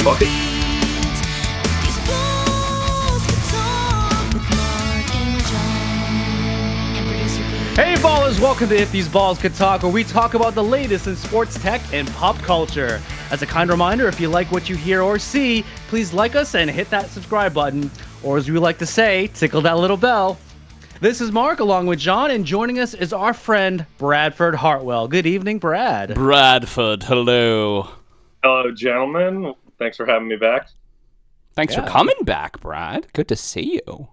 Fuck it. Hey ballers, welcome to If These Balls Could Talk, where we talk about the latest in sports tech and pop culture. As a kind reminder, if you like what you hear or see, please like us and hit that subscribe button, or as we like to say, tickle that little bell. This is Mark along with John, and joining us is our friend Bradford Hartwell. Good evening, Brad. Bradford, hello. Hello, gentlemen. Thanks for having me back. Thanks for coming back, Brad. Good to see you.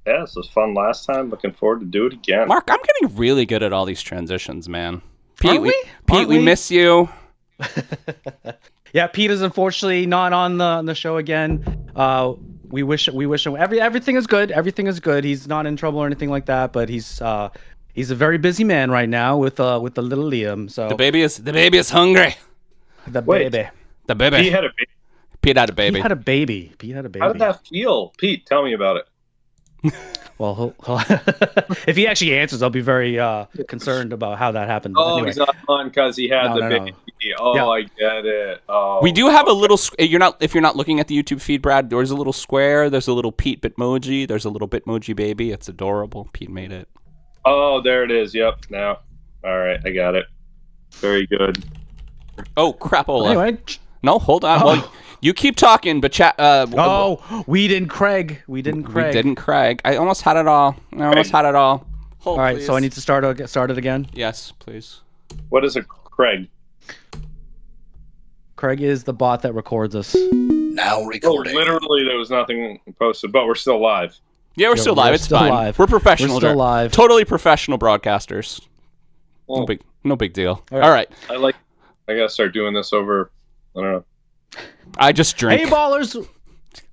Yeah, this was fun last time. Looking forward to do it again. Mark, I'm getting really good at all these transitions, man. Pete, Aren't we? Pete, we miss you. Yeah, Pete is unfortunately not on the show again. We wish him everything is good. Everything is good. He's not in trouble or anything like that, but he's a very busy man right now with the little Liam. So The baby is hungry. The Wait. baby. The baby. Pete had a baby. Pete had a baby. Pete had a baby. How did that feel? Pete, tell me about it. Well, if he actually answers, I'll be very concerned about how that happened. But Oh, anyway. he's not on because he had the No. baby. Oh, Yeah. I get it. Oh, We do have a little. If you're not looking at the YouTube feed, Brad, there's a little square. There's a little Pete Bitmoji. There's a little Bitmoji baby. It's adorable. Pete made it. Oh, there it is. Yep. Now, all right, I got it. Very good. Oh crapola! Anyway. No, hold on. Oh. Well, you keep talking, but chat. We didn't Craig. We didn't Craig. I almost had it all. Hold, All right, please. so I need to start it again. Yes, please. What is a Craig? Craig is the bot that records us. Now recording. Literally, there was nothing posted, but we're still live. Yeah, we're still live. It's still fine. live. We're professional. We're still live. Totally professional broadcasters. Well, No big deal. All All right. I gotta start doing this over. I don't know. I just drink. Hey ballers. All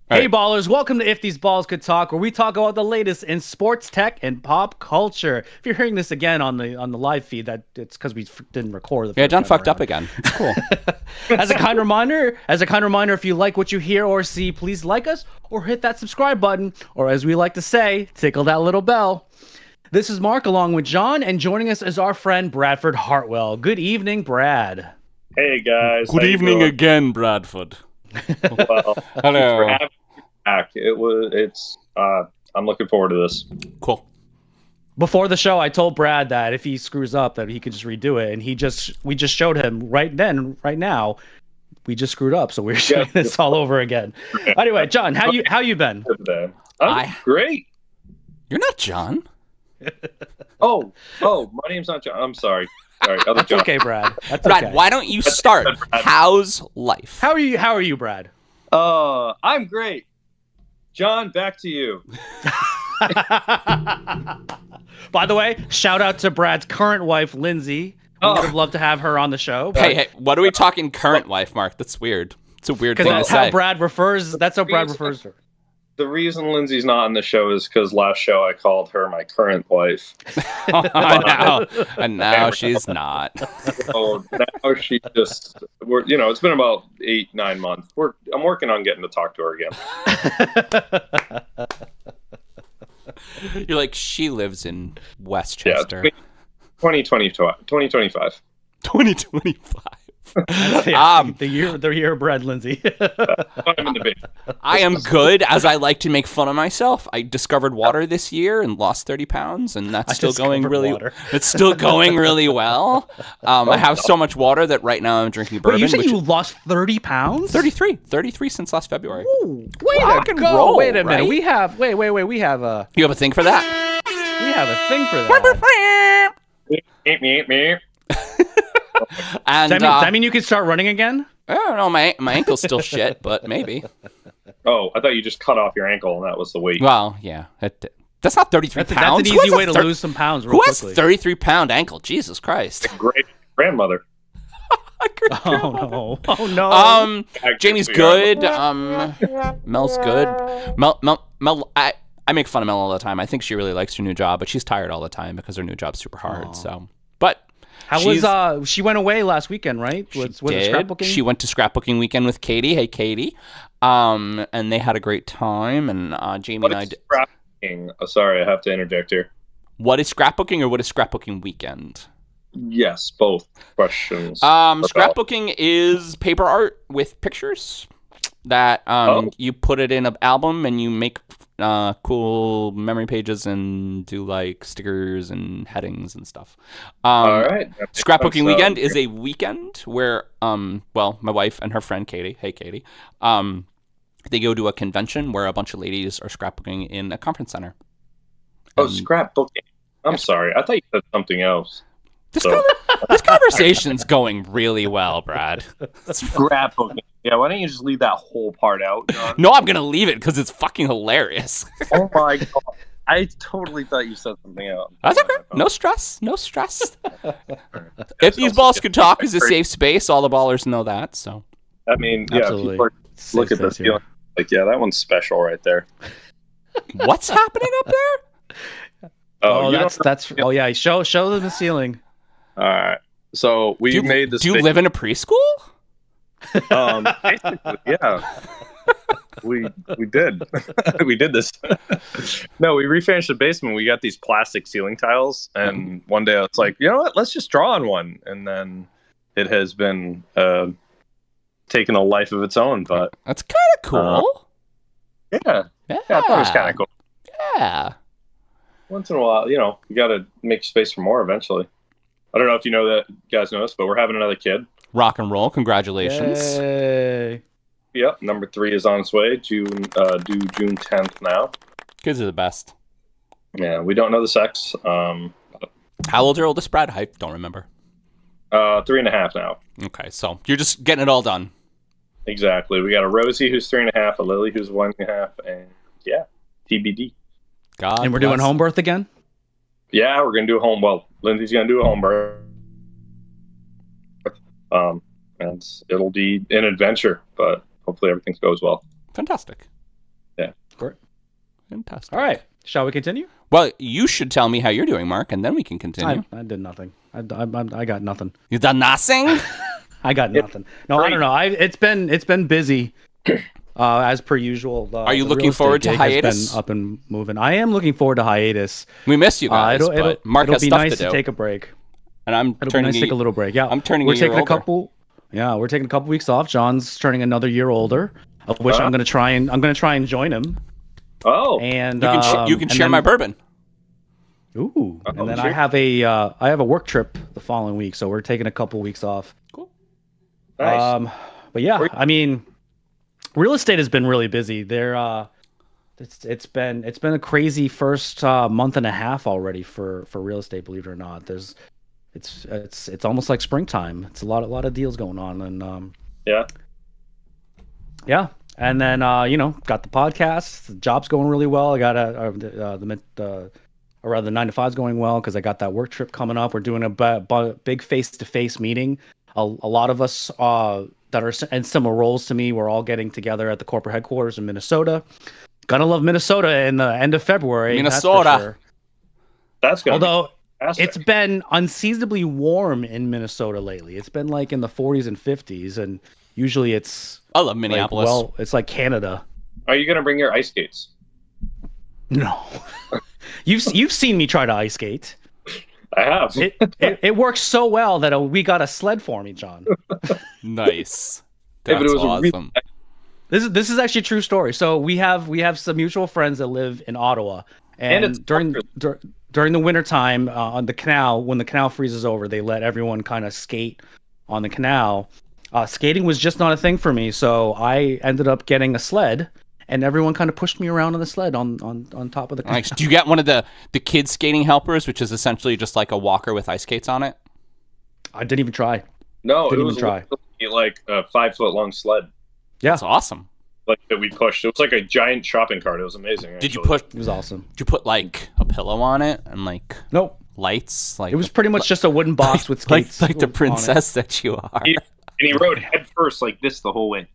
Hey right. ballers, welcome to If These Balls Could Talk, where we talk about the latest in sports tech and pop culture. If you're hearing this again on the live feed, that it's because we didn't record the first Yeah, John time fucked up around. again. It's cool. As a kind reminder, if you like what you hear or see, please like us or hit that subscribe button, or as we like to say, tickle that little bell. This is Mark along with John, and joining us is our friend Bradford Hartwell. Good evening, Brad. Hey guys. Good how you evening doing? again, Bradford. Well, thanks Hello. for having me back. I'm looking forward to this. Cool. Before the show, I told Brad that if he screws up, that he could just redo it, and we just showed him right now. We just screwed up, so we're showing this all over again. Anyway, John, how you been? I'm great. You're not John. Oh, my name's not John. I'm sorry. Sorry, other That's John. okay, Brad. That's Brad, okay. why don't you start? How's life? How are you, Brad? I'm great. John, back to you. By the way, shout out to Brad's current wife, Lindsay. We would have loved to have her on the show. Hey, what are we talking current wife, Mark? That's weird. It's a weird because thing to that's say. how Brad refers. That's how Brad refers to her. The reason Lindsay's not on the show is because last show I called her my current wife. And now she's not. So now she just, it's been about 8-9 months. I'm working on getting to talk to her again. You're like, she lives in Westchester. Yeah, 2025. 2025. The year of Brad, Lindsay. I'm in the big. I am good, as I like to make fun of myself. I discovered water this year and lost 30 pounds, and that's still going really. Water. It's still going really well. I have so much water that right now I'm drinking bourbon. Wait, you said which you lost 30 pounds? 33 since last February. Ooh, way Rock to and go! roll, Wait a minute. right? We have we have a You have a thing for that? thing for that. Me. And Does that mean you can start running again? I don't know. My ankle's still shit, but maybe. Oh, I thought you just cut off your ankle and that was the weight. Well, yeah. That's not 33 That's pounds. an Who easy has a way to lose some pounds real Who has quickly. 33-pound ankle? Jesus Christ. Great grandmother. Oh no! Jamie's good. Mel's good. Mel. I make fun of Mel all the time. I think she really likes her new job, but she's tired all the time because her new job's super hard. So, but How was she went away last weekend, right? Was it scrapbooking? She went to scrapbooking weekend with Katie. Hey, Katie. And they had a great time. And Jamie What and I. is scrapbooking? Oh, sorry, I have to interject here. What is scrapbooking, or what is scrapbooking weekend? Yes, both questions. Scrapbooking is paper art with pictures. that you put it in an album and you make cool memory pages and do like stickers and headings and stuff. All right. Scrapbooking weekend is a weekend where well, my wife and her friend Katie, hey Katie, they go to a convention where a bunch of ladies are scrapbooking in a conference center. Oh, scrapbooking. I'm sorry. I thought you said something else. This conversation's going really well, Brad. Scrapbooking. Yeah, why don't you just leave that whole part out, John? No, I'm going to leave it because it's fucking hilarious. Oh my God. I totally thought you said something else. That's okay. No stress. No stress. If these balls could talk is a safe space, all the ballers know that. So, I mean, Absolutely. People look at this feeling like, yeah, that one's special right there. What's happening up there? Oh, that's. Oh yeah, show them the ceiling. All right. So we made this. Do you live in a preschool? Basically, yeah. We did. We did this. No, we refinished the basement. We got these plastic ceiling tiles, and one day I was like, you know what? Let's just draw on one. And then it has been taken a life of its own. But that's kind of cool. Yeah, I thought it was kind of cool. Yeah. Once in a while, you got to make space for more eventually. I don't know if you know that, you guys know this, but we're having another kid. Rock and roll. Congratulations. Yay. Yep, number 3 is on its way. Due June 10th now. Kids are the best. Yeah, we don't know the sex. How old are your oldest, Brad? I don't remember. 3.5 now. Okay, so you're just getting it all done. Exactly. We got a Rosie who's 3.5, a Lily who's 1.5, and yeah, TBD. God. And we're doing home birth again? Yeah, we're gonna do a home. Well, Lindsay's gonna do a home birth. And it'll be an adventure, but hopefully everything goes well. Fantastic. Yeah. Great. Fantastic. All right. Shall we continue? Well, you should tell me how you're doing, Mark, and then we can continue. I did nothing. I got nothing. You done nothing? I got nothing. No, I don't know. It's been busy, as per usual. Are you looking forward to hiatus? Has been up and moving. I am looking forward to hiatus. We miss you guys, but Mark has stuff to do. It'll be nice to take a break. And it'll be nice to take a little break. Yeah, I'm turning. We're taking a couple weeks off. John's turning another year older, of which I'm going to try and join him. Oh, and you can share my bourbon. Ooh, and then sure. I have a work trip the following week, so we're taking a couple weeks off. Cool. Nice. But yeah, I mean, real estate has been really busy. It's been a crazy first month and a half already for real estate. Believe it or not, it's almost like springtime. It's a lot of deals going on, and yeah. And then got the podcast. The job's going really well. I got the 9 to 5's going well because I got that work trip coming up. We're doing a big face-to-face meeting. A lot of us that are in similar roles to me, we're all getting together at the corporate headquarters in Minnesota. Gonna love Minnesota in the end of February. Minnesota. That's for sure. That's good. Although it's been unseasonably warm in Minnesota lately. It's been like in the 40s and 50s, and usually it's. I love Minneapolis. It's like Canada. Are you gonna bring your ice skates? No. You've seen me try to ice skate. I have. It works so well that we got a sled for me, John. Nice. That's awesome. This is actually a true story. So we have some mutual friends that live in Ottawa, and during the wintertime on the canal, when the canal freezes over, they let everyone kind of skate on the canal. Skating was just not a thing for me, so I ended up getting a sled. And everyone kind of pushed me around on the sled on top of the canal. Nice. Do you get one of the kids skating helpers, which is essentially just like a walker with ice skates on it? I didn't even try. No, it was like a 5-foot long sled. Yeah, that's awesome. Like that we pushed. It was like a giant shopping cart. It was amazing. Actually. Did you push? It was awesome. Did you put like a pillow on it and like nope lights? Like it was pretty much just a wooden box with skates. like the princess that you are. And he rode head first like this the whole way.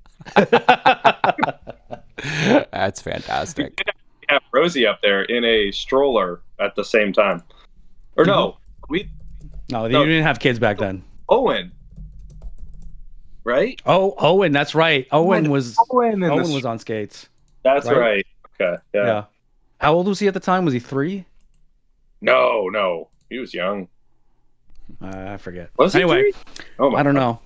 That's fantastic. We have Rosie up there in a stroller at the same time. Or no, you didn't have kids back then. Owen, right? Oh, Owen, that's right. Owen was on skates. That's right. Okay, yeah. How old was he at the time? Was he 3? No, he was young. I forget. Was he anyway? 3? Oh my I don't God. know.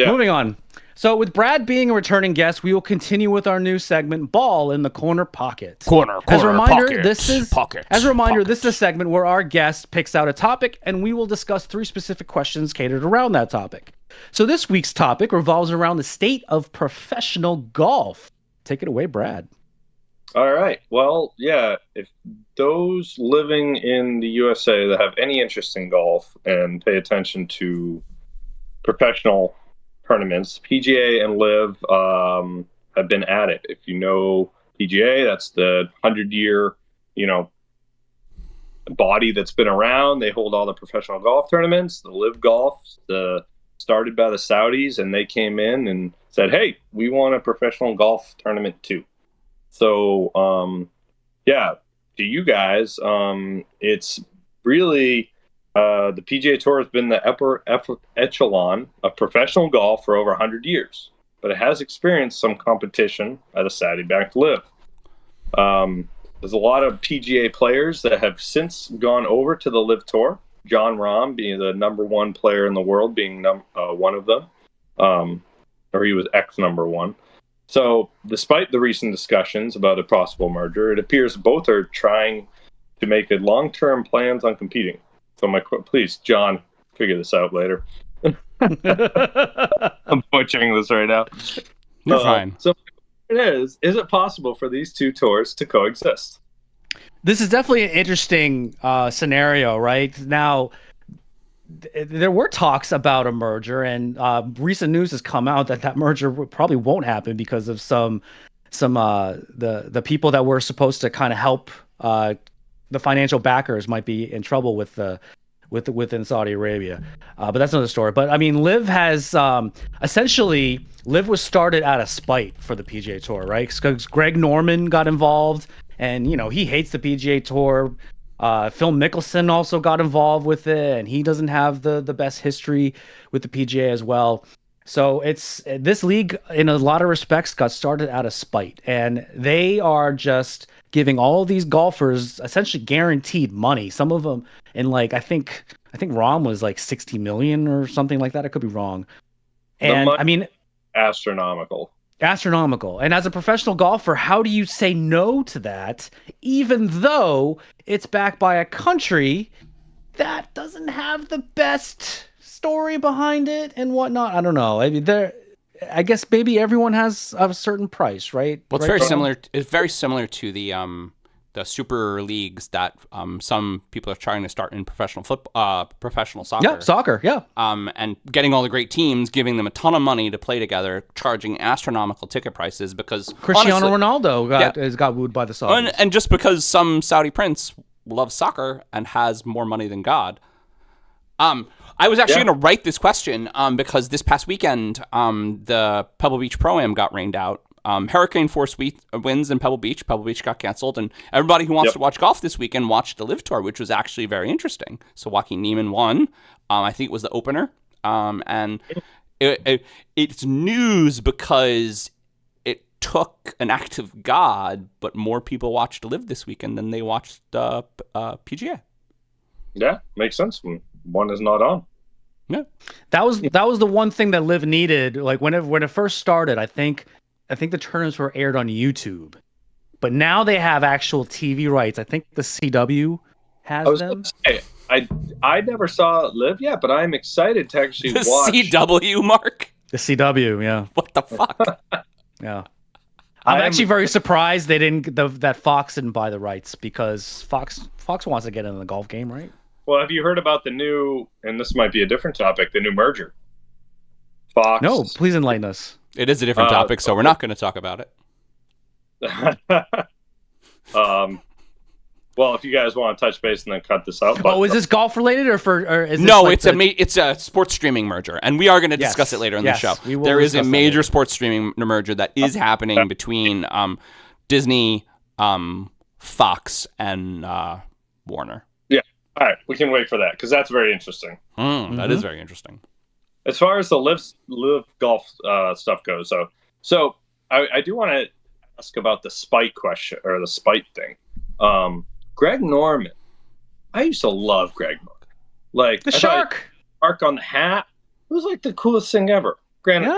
Moving on. So with Brad being a returning guest, we will continue with our new segment, Ball in the Corner Pocket. As a reminder, this is a segment where our guest picks out a topic and we will discuss 3 specific questions catered around that topic. So this week's topic revolves around the state of professional golf. Take it away, Brad. All right. Well, yeah, if those living in the USA that have any interest in golf and pay attention to professional tournaments, PGA and LIV have been at it. If you know PGA, that's the 100-year, body that's been around. They hold all the professional golf tournaments. The LIV Golf, started by the Saudis, and they came in and said, "Hey, we want a professional golf tournament too." So, to you guys, it's really the PGA Tour has been the upper echelon of professional golf for over 100 years, but it has experienced some competition by the Saudi-backed LIV. There's a lot of PGA players that have since gone over to the LIV Tour. John Rahm being the number 1 player in the world, being one of them, or he was ex-number 1. So, despite the recent discussions about a possible merger, it appears both are trying to make a long-term plans on competing. So, please, John, figure this out later. I'm butchering this right now. You're fine. So, is it possible for these 2 tours to coexist? This is definitely an interesting scenario, right? Now, there were talks about a merger, and recent news has come out that merger probably won't happen because of some the people that were supposed to kind of help the financial backers might be in trouble within Saudi Arabia, but that's another story. But I mean, LIV has essentially LIV was started out of spite for the PGA Tour, right? Because Greg Norman got involved, and he hates the PGA Tour. Phil Mickelson also got involved with it, and he doesn't have the best history with the PGA as well. So this league, in a lot of respects, got started out of spite, and they are just giving all these golfers essentially guaranteed money. Some of them, in I think Rahm was like 60 million or something like that. I could be wrong. And I mean, astronomical. And as a professional golfer, how do you say no to that, even though it's backed by a country that doesn't have the best story behind it and whatnot? I don't know. I mean, I guess maybe everyone has a certain price, right? Well, it's right, very Brian? similar. It's very similar to the super leagues that some people are trying to start in professional soccer. Yeah, soccer. Yeah. And getting all the great teams, giving them a ton of money to play together, charging astronomical ticket prices because Cristiano Ronaldo got wooed by the Saudis. And just because some Saudi prince loves soccer and has more money than God. I was actually going to write this question because this past weekend, the Pebble Beach Pro-Am got rained out. Hurricane force winds in Pebble Beach. Pebble Beach got canceled, and everybody who wants to watch golf this weekend watched the LIV Tour, which was actually very interesting. So Joaquin Niemann won. I think it was the opener, and it's news because it took an act of God, but more people watched LIV this weekend than they watched PGA. Yeah, makes sense. One is not on. Yeah, that was the one thing that LIV needed. Like when it first started, I think the tournaments were aired on YouTube, but now they have actual TV rights. I think the CW has them. I never saw LIV yet, but I'm excited to actually watch. The CW, Mark? The CW, yeah. What the fuck? Yeah. I'm actually very surprised they didn't that Fox didn't buy the rights because Fox wants to get in the golf game, right? Well, have you heard about the new, and this might be a different topic, the new merger? Fox. No, please enlighten us. It is a different topic, so we're not going to talk about it. Well, if you guys want to touch base and then cut this out. Is this golf related or is this no? It's a sports streaming merger, and we are going to discuss it later in the show. There is a major sports streaming merger that is happening between Disney, Fox, and Warner. Yeah. All right, we can wait for that because that's very interesting. That is very interesting. As far as the live golf stuff goes, so I do want to ask about the spite question or the spite thing. Greg Norman, I used to love Greg Norman. Like the shark on the hat. It was like the coolest thing ever. Granted,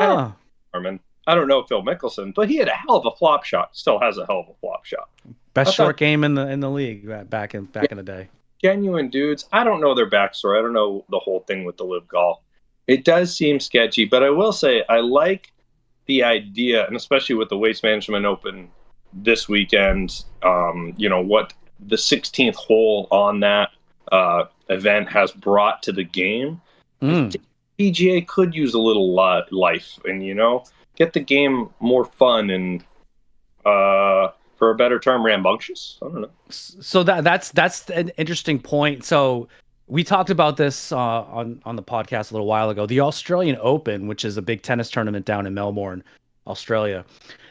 I don't know Phil Mickelson, but he had a hell of a flop shot. Still has a hell of a flop shot. Best short game in the league back in the day. Genuine dudes. I don't know their backstory. I don't know the whole thing with the Live Golf. It does seem sketchy, but I will say I like the idea, and especially with the Waste Management Open this weekend, what the 16th hole on that event has brought to the game. PGA could use a little life and, get the game more fun and, for a better term, rambunctious. I don't know. So that's an interesting point. So we talked about this on the podcast a little while ago. The Australian Open, which is a big tennis tournament down in Melbourne, Australia,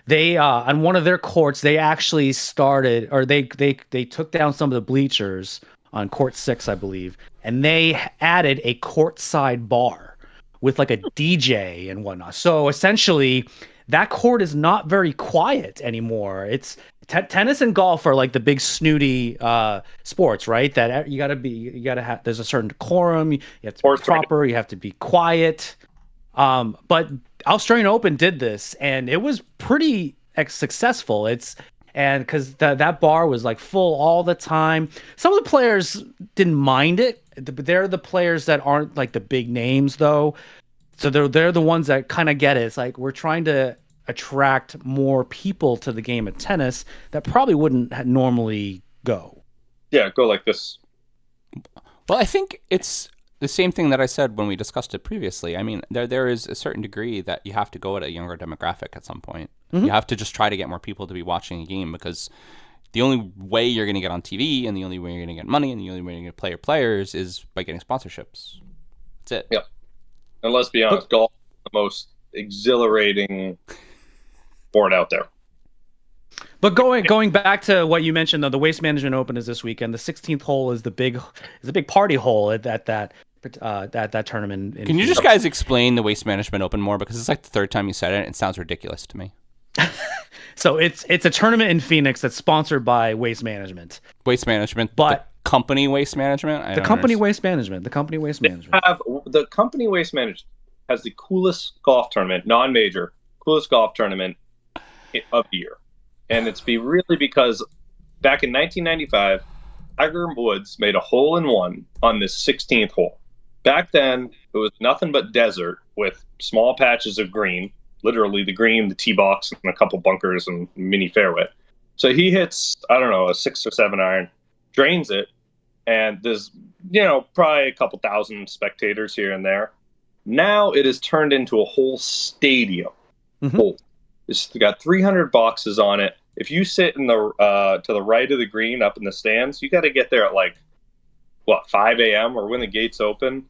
they on one of their courts, they actually started, or they took down some of the bleachers on court 6, I believe, and they added a courtside bar with like a DJ and whatnot. So essentially, that court is not very quiet anymore. It's tennis and golf are like the big snooty sports, right? That you gotta have. There's a certain decorum. You have to be proper. You have to be quiet. But Australian Open did this, and it was pretty successful. And because that bar was like full all the time. Some of the players didn't mind it, but they're the players that aren't like the big names though. So they're the ones that kind of get it. It's like we're trying to attract more people to the game of tennis that probably wouldn't normally go. Yeah, go like this. Well, I think it's the same thing that I said when we discussed it previously. I mean, there is a certain degree that you have to go at a younger demographic at some point. Mm-hmm. You have to just try to get more people to be watching a game, because the only way you're going to get on TV and the only way you're going to get money and the only way you're going to play your players is by getting sponsorships. That's it. Yeah. And let's be honest, golf is the most exhilarating sport out there. But going back to what you mentioned, though, the Waste Management Open is this weekend. The 16th hole is a big party hole at that tournament. Can you just guys explain the Waste Management Open more? Because it's like the third time you said it. It sounds ridiculous to me. So it's a tournament in Phoenix that's sponsored by Waste Management. Waste Management, but the company Waste Management. The company Waste Management. The company Waste Management has the coolest golf tournament, non-major, coolest golf tournament of the year. And it's really because back in 1995, Tiger Woods made a hole-in-one on this 16th hole. Back then, it was nothing but desert with small patches of green, literally the green, the tee box, and a couple bunkers and mini fairway. So he hits, I don't know, a 6 or 7 iron, drains it, and there's, probably a couple thousand spectators here and there. Now it is turned into a whole stadium. Mm-hmm. Hole. It's got 300 boxes on it. If you sit in the to the right of the green up in the stands, you got to get there at 5 a.m. or when the gates open.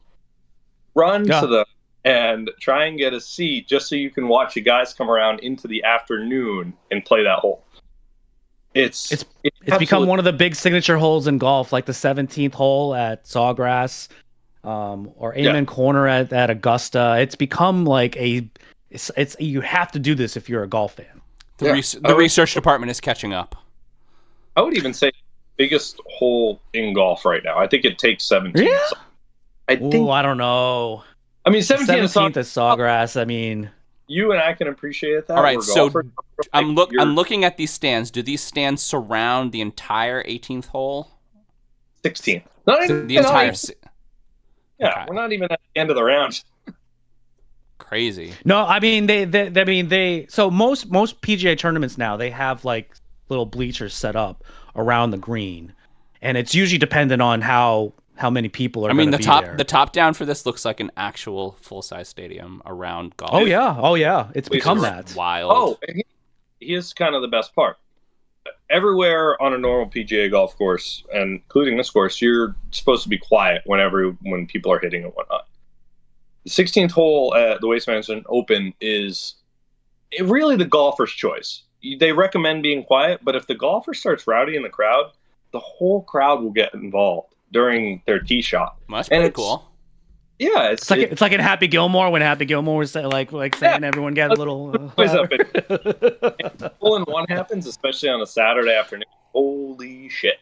Run to and try and get a seat just so you can watch the guys come around into the afternoon and play that hole. It's become one of the big signature holes in golf, like the 17th hole at Sawgrass, or Amen Corner at Augusta. It's become like it's you have to do this if you're a golf fan. The research department is catching up. I would even say biggest hole in golf right now. I think it takes 17. Yeah? I don't know. I mean, 17th is Sawgrass. I mean, you and I can appreciate that. All right, so I'm looking at these stands. Do these stands surround the entire 18th hole? 16th. Not even the entire. Yeah, okay. We're not even at the end of the round. Crazy. No, I mean they. So most PGA tournaments now, they have like little bleachers set up around the green, and it's usually dependent on how many people are. I mean, the top down for this looks like an actual full-size stadium around golf. Oh yeah, it's become that wild. Oh, here's kind of the best part. Everywhere on a normal PGA golf course, and including this course, you're supposed to be quiet when people are hitting and whatnot. The 16th hole at the Waste Management Open is really the golfer's choice. They recommend being quiet, but if the golfer starts rowdy in the crowd, the whole crowd will get involved during their tee shot. Well, that's pretty cool. Yeah, it's like in Happy Gilmore when Happy Gilmore was saying everyone get a little. Hole-in-one happens, especially on a Saturday afternoon. Holy shit!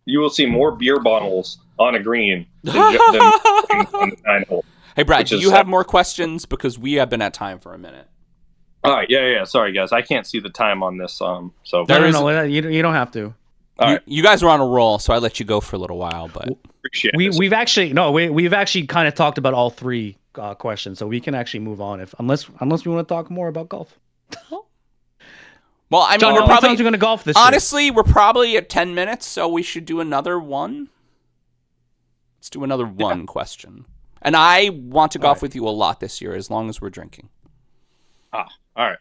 You will see more beer bottles on a green than on the 9 hole. Hey, Brad, do you have more questions? Because we have been at time for a minute. All right, yeah. Sorry, guys, I can't see the time on this. So no, you don't have to. You guys are on a roll, so I let you go for a little while, but we've actually kind of talked about all three questions, so we can actually move on unless we want to talk more about golf. Well, I mean, John, we're how many probably times are going to golf this honestly, year? We're probably at 10 minutes, so we should do another one. Let's do another one question. And I want to golf with you a lot this year, as long as we're drinking. All right.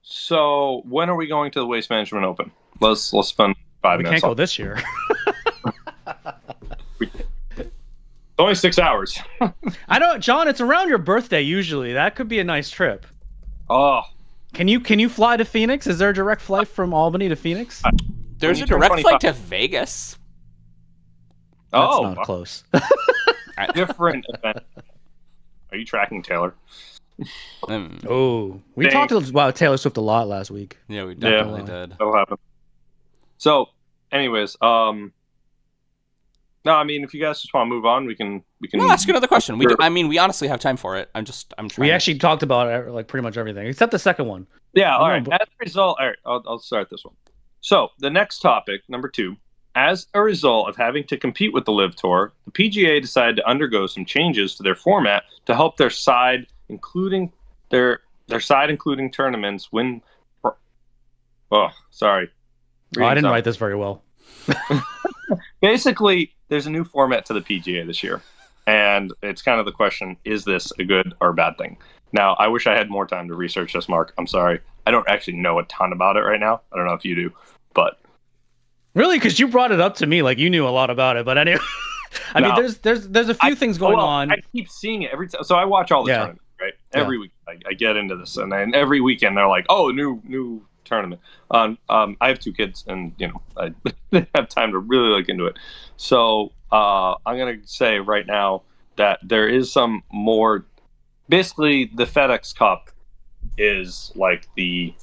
So when are we going to the Waste Management Open? Let's spend 5 minutes. We can't go this year. It's only 6 hours. I know, John. It's around your birthday usually. That could be a nice trip. Oh. Can you fly to Phoenix? Is there a direct flight from Albany to Phoenix? There's a direct flight to Vegas. That's not close. Different event. Are you tracking Taylor? We talked about Taylor Swift a lot last week. Yeah, we definitely did. That'll happen. So, anyways, no, I mean, if you guys just want to move on, we can. No, ask another question. We honestly have time for it. I'm trying. We actually talked about like pretty much everything except the second one. Yeah. All right. As a result, all right, I'll start this one. So the next topic, number 2. As a result of having to compete with the LIV Tour, the PGA decided to undergo some changes to their format to help their side, including tournaments, win. Oh, sorry. I didn't write this very well. Basically, there's a new format to the PGA this year, and it's kind of the question: is this a good or bad thing? Now, I wish I had more time to research this, Mark. I'm sorry, I don't actually know a ton about it right now. I don't know if you do, but. Really? Because you brought it up to me like you knew a lot about it. But anyway, I mean, there's a few things going on. I keep seeing it every time. So I watch all the tournaments, right? Every week I get into this, and then every weekend they're like, "Oh, new tournament." I have 2 kids, and I didn't have time to really look into it. So I'm gonna say right now that there is some more. Basically, the FedEx Cup is like the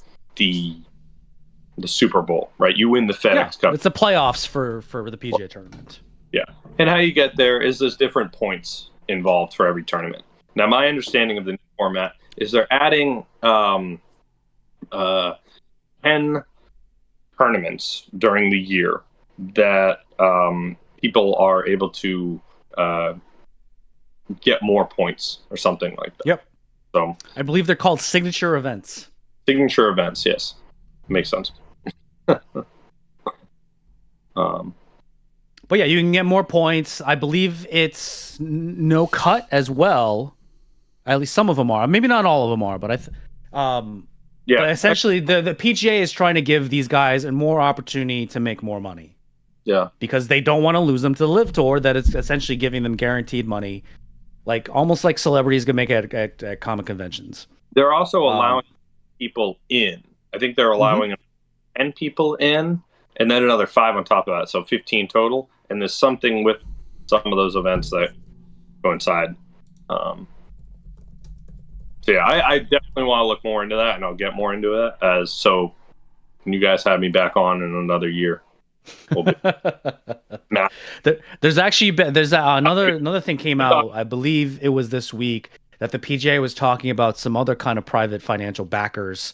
Super Bowl, right? You win the FedEx Cup. It's the playoffs for the PGA tournament. Yeah. And how you get there is there's different points involved for every tournament. Now, my understanding of the new format is they're adding 10 tournaments during the year that people are able to get more points or something like that. Yep. So I believe they're called signature events. Signature events, yes. Makes sense. But yeah, you can get more points. I believe it's no cut as well. At least some of them are. Maybe not all of them are, but but essentially the PGA is trying to give these guys more opportunity to make more money. Yeah. Because they don't want to lose them to the LIV Tour, that it's essentially giving them guaranteed money, like almost like celebrities can make at comic conventions. They're also allowing people in. I think they're allowing 10 people in, and then another 5 on top of that, so 15 total. And there's something with some of those events that coincide. So yeah, I definitely want to look more into that, and I'll get more into it so when you guys have me back on in another year. We'll be... There's another thing came out. I believe it was this week that the PGA was talking about some other kind of private financial backers,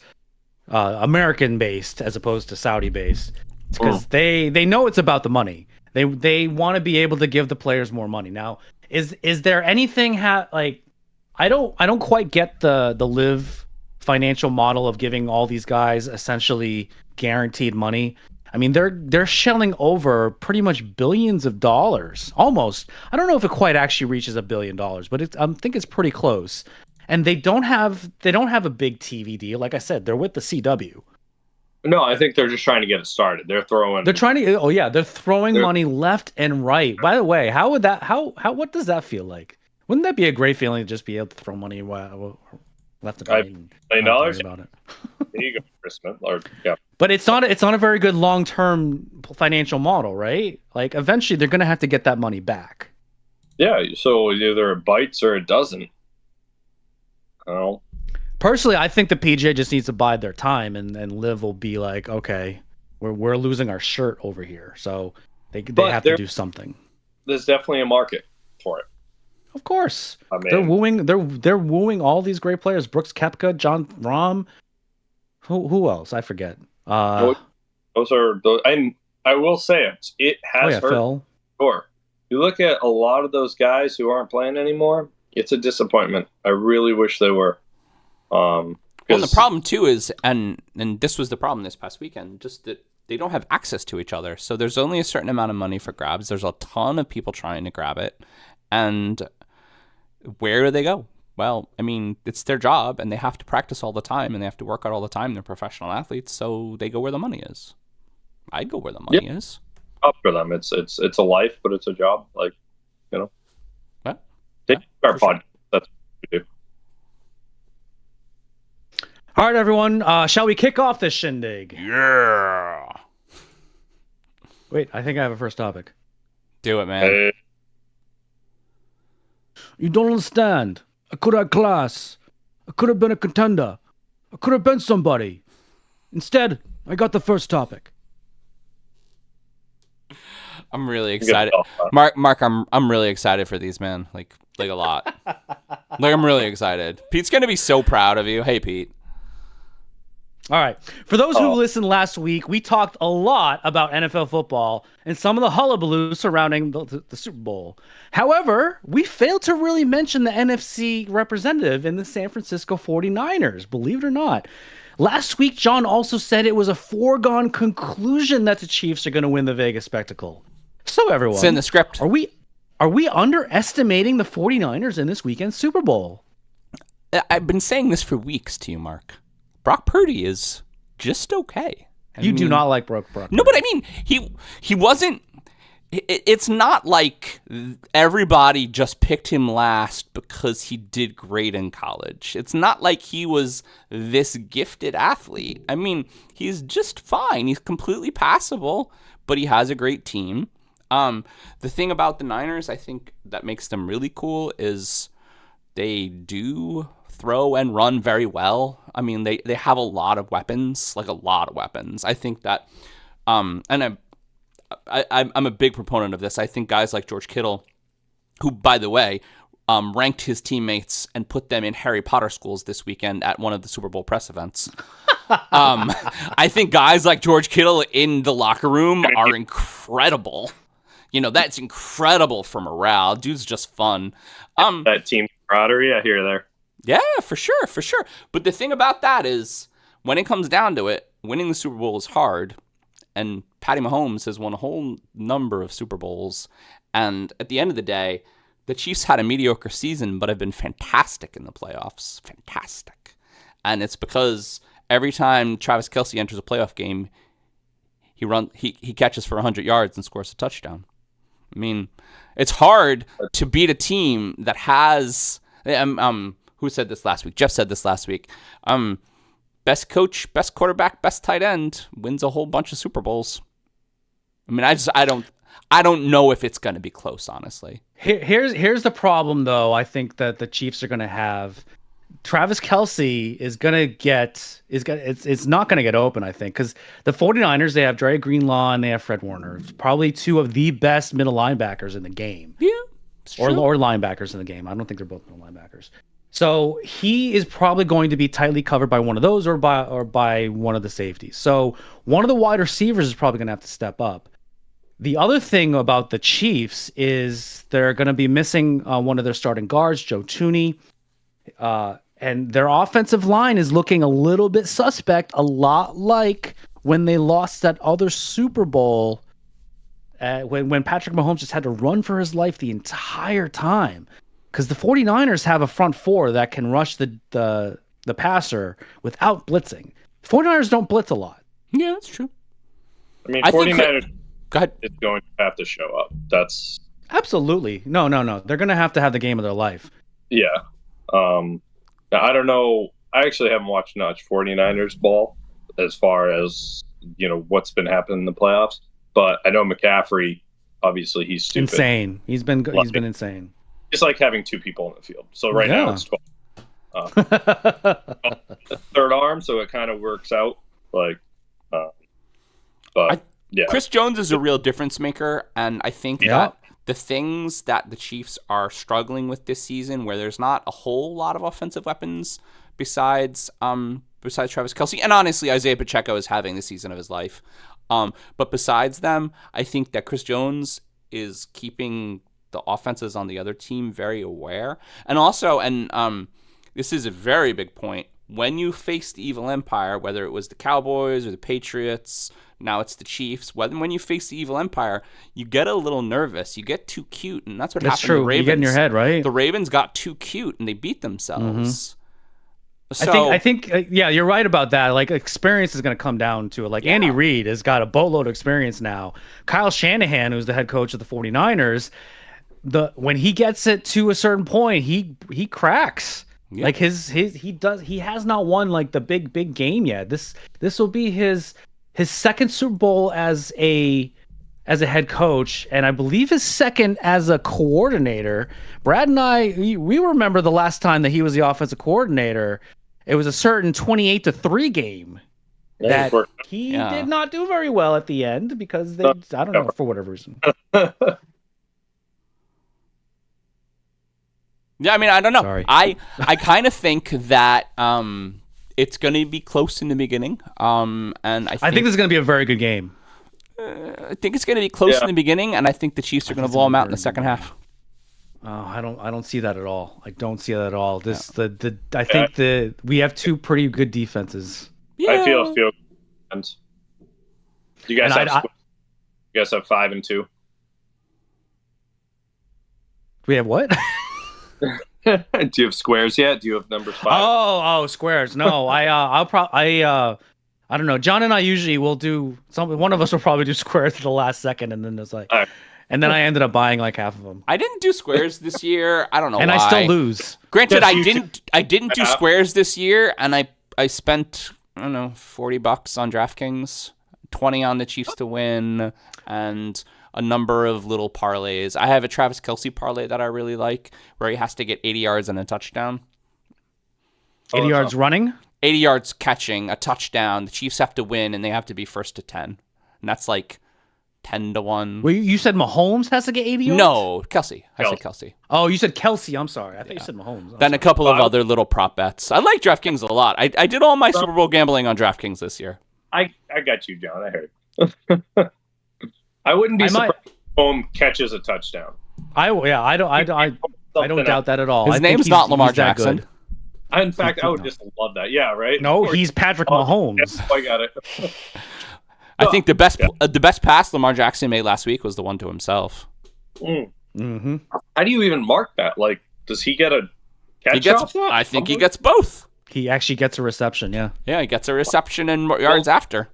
American based as opposed to Saudi based, because they know it's about the money. They want to be able to give the players more money. Now, is there anything like I don't quite get the LIV financial model of giving all these guys essentially guaranteed money. I mean, they're shelling over pretty much billions of dollars, almost. I don't know if it quite actually reaches $1 billion, but I think it's pretty close. And they don't have a big TV deal. Like I said, they're with the CW. No, I think they're just trying to get it started. They're throwing money left and right. By the way, what does that feel like? Wouldn't that be a great feeling to just be able to throw money left and right? $1 million about it. There you go, Christmas. But it's not a very good long-term financial model, right? Like eventually they're going to have to get that money back. Yeah, so either it bites or it doesn't. Oh. Personally, I think the PGA just needs to bide their time, and LIV will be like, okay, we're losing our shirt over here, so they have to do something. There's definitely a market for it. Of course. I mean, They're wooing all these great players. Brooks Koepka, John Rahm. Who else? I forget. those are those. And I will say it has hurt. Phil. Sure. You look at a lot of those guys who aren't playing anymore. It's a disappointment. I really wish they were. Well, the problem too is, and this was the problem this past weekend, just that they don't have access to each other. So there's only a certain amount of money for grabs. There's a ton of people trying to grab it, and where do they go? Well, I mean, it's their job, and they have to practice all the time, and they have to work out all the time. They're professional athletes, so they go where the money is. I'd go where the money is. Up for them. It's a life, but it's a job. Like, you know. Our podcast. Sure. That's what we do. All right, everyone. Shall we kick off this shindig? Yeah. Wait, I think I have a first topic. Do it, man. You don't understand. I could have class. I could have been a contender. I could have been somebody. Instead, I got the first topic. I'm really excited. Mark, I'm really excited for these, man. Like a lot. Like, I'm really excited. Pete's going to be so proud of you. Hey, Pete. All right. For those who listened last week, we talked a lot about NFL football and some of the hullabaloo surrounding the Super Bowl. However, we failed to really mention the NFC representative in the San Francisco 49ers, believe it or not. Last week, John also said it was a foregone conclusion that the Chiefs are going to win the Vegas spectacle. So, everyone, it's in the script. Are we underestimating the 49ers in this weekend's Super Bowl? I've been saying this for weeks to you, Mark. Brock Purdy is just okay. You do not like Brock Purdy. No, but I mean, he wasn't. It's not like everybody just picked him last because he did great in college. It's not like he was this gifted athlete. I mean, he's just fine. He's completely passable, but he has a great team. The thing about the Niners, I think, that makes them really cool is they do throw and run very well. I mean, they have a lot of weapons, like a lot of weapons. I think that, and I'm a big proponent of this. I think guys like George Kittle, who, by the way, ranked his teammates and put them in Harry Potter schools this weekend at one of the Super Bowl press events. I think guys like George Kittle in the locker room are incredible. You know, that's incredible for morale. Dude's just fun. That team camaraderie, I hear there. Yeah, for sure. But the thing about that is, when it comes down to it, winning the Super Bowl is hard. And Patty Mahomes has won a whole number of Super Bowls. And at the end of the day, the Chiefs had a mediocre season, but have been fantastic in the playoffs. Fantastic. And it's because every time Travis Kelce enters a playoff game, he catches for 100 yards and scores a touchdown. I mean, it's hard to beat a team that has who said this last week? Jeff said this last week. Best coach, best quarterback, best tight end wins a whole bunch of Super Bowls. I mean, I don't know if it's going to be close, honestly. Here's the problem, though. I think that the Chiefs are going to have Travis Kelce it's not going to get open, I think, because the 49ers, they have Dre Greenlaw and they have Fred Warner, probably two of the best middle linebackers in the game. Yeah, or linebackers in the game. I don't think they're both middle linebackers. So he is probably going to be tightly covered by one of those or by one of the safeties. So one of the wide receivers is probably going to have to step up. The other thing about the Chiefs is they're going to be missing one of their starting guards, Joe Thuney. And their offensive line is looking a little bit suspect, a lot like when they lost that other Super Bowl when Patrick Mahomes just had to run for his life the entire time. Because the 49ers have a front four that can rush the passer without blitzing. 49ers don't blitz a lot. Yeah, that's true. I mean, 49ers go ahead. is going to have to show up. That's absolutely no. They're going to have the game of their life. Yeah. I don't know. I actually haven't watched much 49ers ball as far as, you know, what's been happening in the playoffs. But I know McCaffrey, obviously, he's stupid. Insane. He's been insane. It's like having two people in the field. So right now it's 12. Third arm, so it kind of works out. Like, Chris Jones is a real difference maker, and I think the things that the Chiefs are struggling with this season, where there's not a whole lot of offensive weapons besides Travis Kelce, and honestly, Isaiah Pacheco is having the season of his life. But besides them, I think that Chris Jones is keeping the offenses on the other team very aware. And also, this is a very big point, when you face the evil empire, whether it was the Cowboys or the Patriots, now it's the Chiefs, when you face the evil empire, you get a little nervous. You get too cute, and that's what happened to the Ravens. You get in your head, right? The Ravens got too cute, and they beat themselves. So, I think, yeah, you're right about that. Like, experience is going to come down to it. Like, Andy Reid has got a boatload of experience now. Kyle Shanahan, who's the head coach of the 49ers, when he gets it to a certain point, he cracks. Yeah. Like, he has not won like the big game yet. This will be his second Super Bowl as a head coach, and I believe his second as a coordinator. Brad and I, we remember the last time that he was the offensive coordinator. It was a certain 28-3 game that he did not do very well at the end because I don't know, for whatever reason. Yeah, I mean, I don't know. Sorry. I kind of think that it's going to be close in the beginning, and I think this is going to be a very good game. I think it's going to be close in the beginning, and I think the Chiefs are going to blow them out in the second half. Oh, I don't see that at all. I don't see that at all. I think we have two pretty good defenses. Yeah. I feel. Do you guys have 5 and 2? We have what? Do you have squares yet? Do you have numbers 5? Oh, squares. No, I don't know. John and I usually will do something. One of us will probably do squares at the last second, and then it's like, and then I ended up buying like half of them. I didn't do squares this year. I don't know and why. I still lose. Granted, I didn't do squares this year, and I spent, I don't know, $40 on DraftKings, 20 on the Chiefs to win, and a number of little parlays. I have a Travis Kelce parlay that I really like, where he has to get 80 yards and a touchdown. 80 yards running? 80 yards catching, a touchdown. The Chiefs have to win, and they have to be first to 10. And that's like 10-1. Well, you said Mahomes has to get 80 yards? No, Kelce. I said Kelce. Oh, you said Kelce. I'm sorry. I thought you said Mahomes. Then a couple of other little prop bets. I like DraftKings a lot. I did all my Super Bowl gambling on DraftKings this year. I got you, John. I heard. I wouldn't be surprised if Mahomes catches a touchdown. I don't doubt that at all. His name's not Lamar Jackson. In fact, I would just love that. Yeah, right? No, he's Patrick Mahomes. I got it. I think the best pass Lamar Jackson made last week was the one to himself. Mm-hmm. How do you even mark that? Like, does he get a catch off that? I think he gets both. He actually gets a reception, yeah. Yeah, he gets a reception and yards after.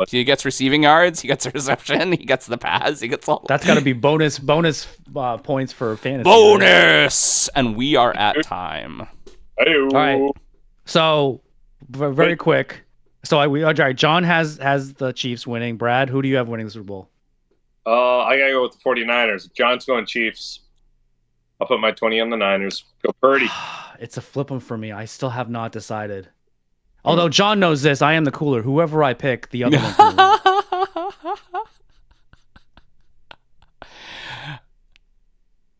He gets receiving yards, he gets a reception, he gets the pass, he gets all. That's got to be bonus points for fantasy. Bonus! And we are at time. All right. So, very quick. So, all right, John has the Chiefs winning. Brad, who do you have winning the Super Bowl? I got to go with the 49ers. John's going Chiefs. I'll put my 20 on the Niners. Go Purdy. It's a flip 'em for me. I still have not decided. Although John knows this, I am the cooler. Whoever I pick, the other one's going to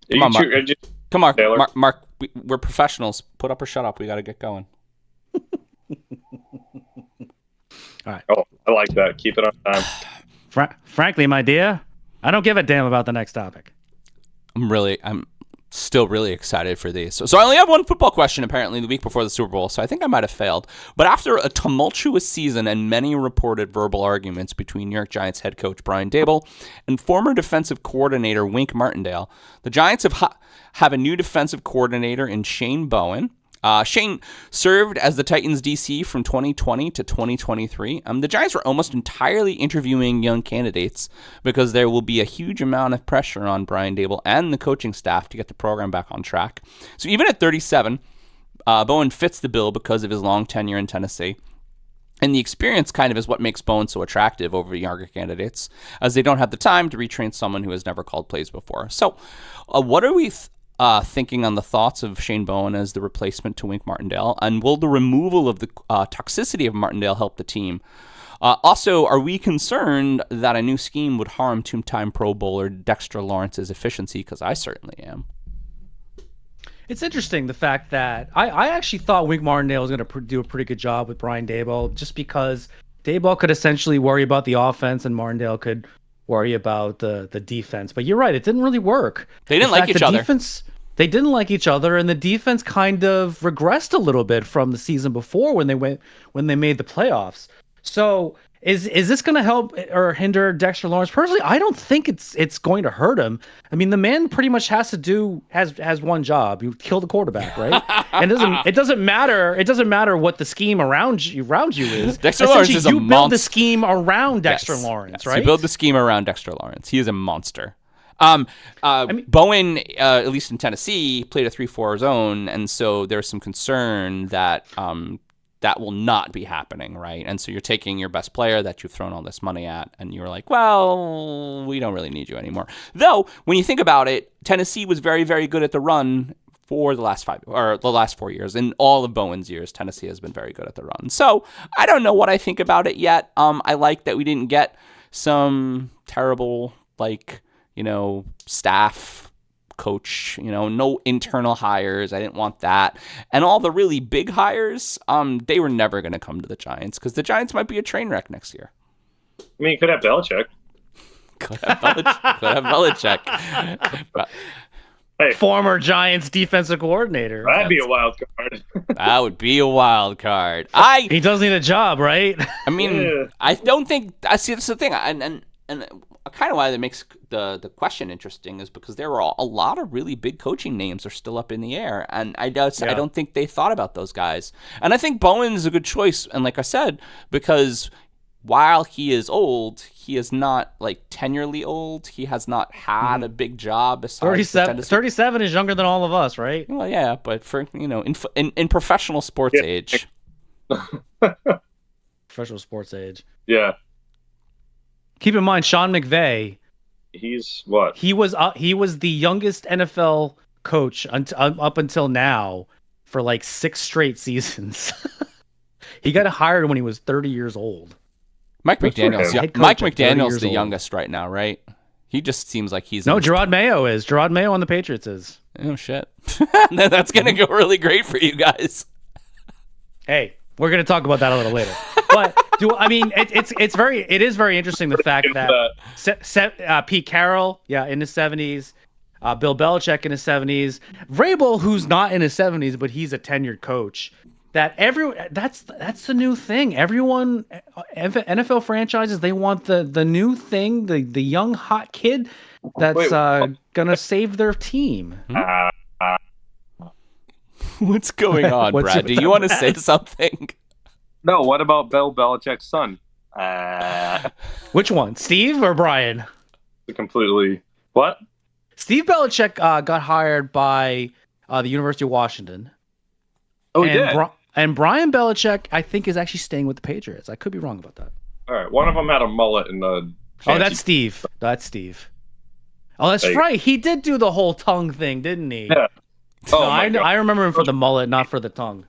win. Come on, Mark. We're professionals. Put up or shut up. We got to get going. All right. Oh, I like that. Keep it on time. Frankly, my dear, I don't give a damn about the next topic. I'm still really excited for these. So I only have one football question apparently the week before the Super Bowl, so I think I might have failed. But after a tumultuous season and many reported verbal arguments between New York Giants head coach Brian Daboll and former defensive coordinator Wink Martindale, the Giants have a new defensive coordinator in Shane Bowen. Shane served as the Titans DC from 2020 to 2023. The Giants were almost entirely interviewing young candidates because there will be a huge amount of pressure on Brian Daboll and the coaching staff to get the program back on track. So even at 37, Bowen fits the bill because of his long tenure in Tennessee. And the experience kind of is what makes Bowen so attractive over younger candidates, as they don't have the time to retrain someone who has never called plays before. So what are we thinking on the thoughts of Shane Bowen as the replacement to Wink Martindale? And will the removal of the toxicity of Martindale help the team? Also, are we concerned that a new scheme would harm two-time Pro Bowler Dexter Lawrence's efficiency? Because I certainly am. It's interesting, the fact that I actually thought Wink Martindale was going to do a pretty good job with Brian Daboll, just because Daboll could essentially worry about the offense and Martindale could worry about the defense. But you're right, it didn't really work. They didn't like each other. They didn't like each other, and the defense kind of regressed a little bit from the season before when they made the playoffs. So is this going to help or hinder Dexter Lawrence? Personally, I don't think it's going to hurt him. I mean, the man pretty much has one job: you kill the quarterback, right? And it doesn't matter what the scheme around you is. Dexter Lawrence is a monster. You build the scheme around Dexter Lawrence, right? You build the scheme around Dexter Lawrence. He is a monster. Bowen, at least in Tennessee, played a 3-4 zone, and so there's some concern that that will not be happening, right? And so you're taking your best player that you've thrown all this money at, and you're like, well, we don't really need you anymore. Though, when you think about it, Tennessee was very, very good at the run for the last 4 years. In all of Bowen's years, Tennessee has been very good at the run. So I don't know what I think about it yet. I like that we didn't get some terrible, staff coach, no internal hires. I didn't want that. And all the really big hires, they were never going to come to the Giants because the Giants might be a train wreck next year. I mean, you could have Belichick. Could have Belichick. But, hey, former Giants defensive coordinator. That'd be a wild card. That would be a wild card. He does need a job, right? I mean, I don't think. I see. That's the thing, and kind of why that makes the question interesting is because there were a lot of really big coaching names are still up in the air, and I don't think they thought about those guys. And I think Bowen's a good choice, and like I said, because while he is old, he is not tenurely old. He has not had a big job. 37 is younger than all of us, right? Well, yeah, but for in professional sports age. Professional sports age. Yeah. Keep in mind, Sean McVay. He's what? He was the youngest NFL coach up until now for 6 straight seasons. He got hired when he was 30 years old. Mike McDaniel's the youngest right now, right? He just seems like he's... No, Gerard Mayo is. Gerard Mayo on the Patriots is. Oh, shit. That's going to go really great for you guys. Hey, we're going to talk about that a little later. But it is very interesting, the fact that Pete Carroll, in his 70s, Bill Belichick in his 70s, Vrabel, who's not in his 70s, but he's a tenured coach. That's the new thing. Everyone, NFL franchises, they want the new thing, the young hot kid that's gonna save their team. What's going on, Brad? Do you want to say something? No. What about Bill Belichick's son? Which one, Steve or Brian? Completely. What? Steve Belichick got hired by the University of Washington. Oh, he did. And Brian Belichick, I think, is actually staying with the Patriots. I could be wrong about that. All right. One of them had a mullet in the... Oh, that's Steve. Oh, that's right. He did do the whole tongue thing, didn't he? Yeah. Oh, I remember him for the mullet, not for the tongue.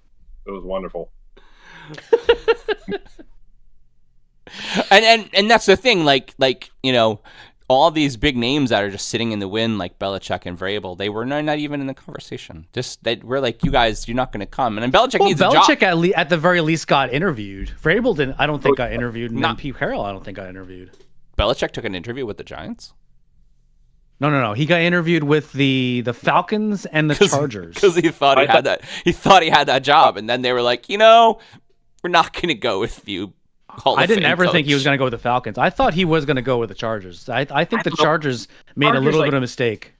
It was wonderful. and that's the thing, all these big names that are just sitting in the wind, like Belichick and Vrabel, they were not even in the conversation. We're like, you guys, you're not going to come. And then Belichick needs a job. Belichick at the very least got interviewed. Vrabel didn't. I don't think got interviewed. And then Pete Carroll, I don't think got interviewed. Belichick took an interview with the Giants. No. He got interviewed with the Falcons and the Chargers because he thought he had that. He thought he had that job, and then they were like, we're not going to go with you. I didn't ever think he was going to go with the Falcons. I thought he was going to go with the Chargers. I think the Chargers made a little bit of a mistake.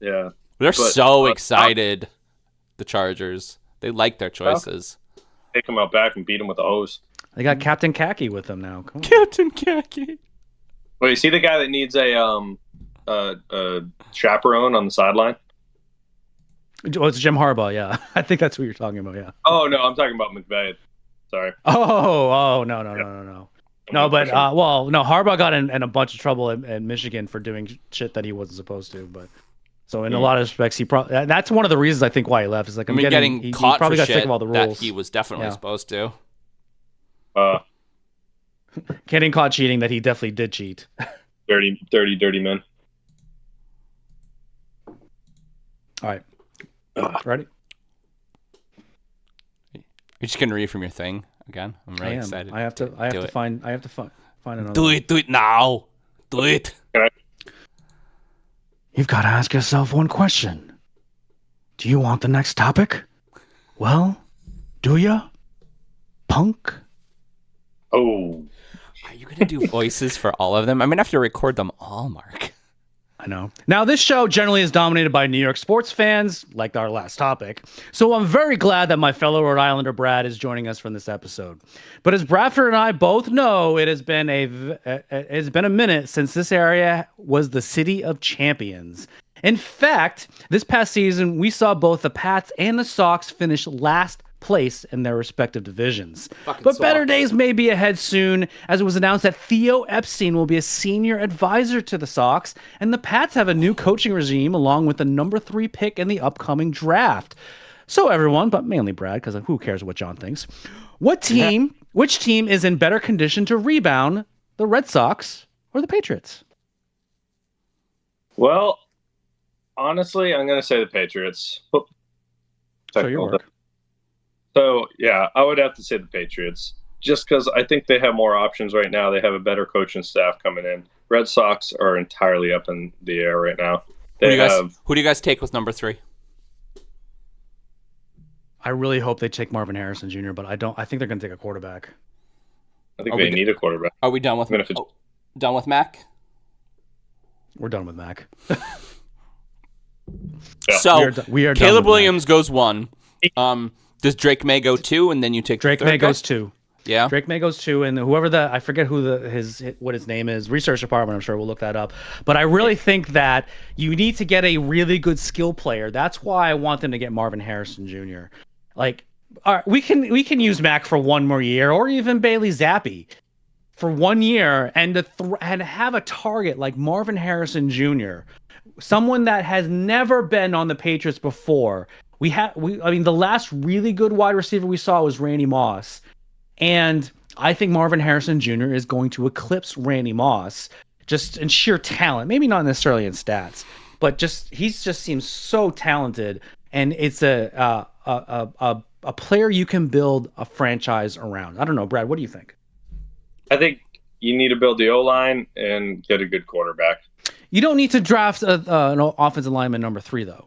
Yeah. They're so excited, the Chargers. They like their choices. Take them out back and beat them with the hose. They got Captain Khaki with them now. Captain Khaki. Well, you see the guy that needs a chaperone on the sideline? Oh, it's Jim Harbaugh, yeah. I think that's what you're talking about, yeah. Oh, no, I'm talking about McVay. Sorry. Oh, no. No, but Harbaugh got in a bunch of trouble in Michigan for doing shit that he wasn't supposed to. But so in a lot of respects, that's one of the reasons I think why he left. Is like getting caught he probably for got shit sick of all the rules that he was definitely supposed to. Getting caught cheating that he definitely did cheat. Dirty men. All right. Ready? You're just gonna read from your thing again. I'm really excited. I have to find another. Do it now. Do it. You've got to ask yourself one question. Do you want the next topic? Well, do ya? Punk? Oh. Are you gonna do voices for all of them? I'm gonna have to record them all, Mark. I know. Now, this show generally is dominated by New York sports fans, like our last topic. So I'm very glad that my fellow Rhode Islander Brad is joining us for this episode. But as Bradford and I both know, it has been a minute since this area was the city of champions. In fact, this past season, we saw both the Pats and the Sox finish last place in their respective divisions. But better days may be ahead soon, as it was announced that Theo Epstein will be a senior advisor to the Sox, and the Pats have a new coaching regime along with the number 3 pick in the upcoming draft. So everyone, but mainly Brad, because who cares what John thinks, which team is in better condition to rebound, the Red Sox or the Patriots? Well, honestly, I'm going to say the Patriots. So your work. So, yeah, I would have to say the Patriots, just because I think they have more options right now. They have a better coaching staff coming in. Red Sox are entirely up in the air right now. Who do you guys take with number 3? I really hope they take Marvin Harrison Jr., but I think they're going to take a quarterback. I think they need a quarterback. Are we done with done with Mac? We're done with Mac. Yeah. So we are Caleb Williams goes 1. Does Drake May go 2, and then you take Drake May goes 2. Yeah, Drake May goes 2, and whoever I forget who what his name is. Research department, I'm sure we'll look that up. But I really think that you need to get a really good skill player. That's why I want them to get Marvin Harrison Jr. Like, all right, we can use Mac for 1 more year, or even Bailey Zappi for 1 year, and and have a target like Marvin Harrison Jr., someone that has never been on the Patriots before. I mean, the last really good wide receiver we saw was Randy Moss. And I think Marvin Harrison Jr. is going to eclipse Randy Moss just in sheer talent. Maybe not necessarily in stats, but he just seems so talented. And it's a player you can build a franchise around. I don't know, Brad, what do you think? I think you need to build the O-line and get a good quarterback. You don't need to draft an offensive lineman number 3, though.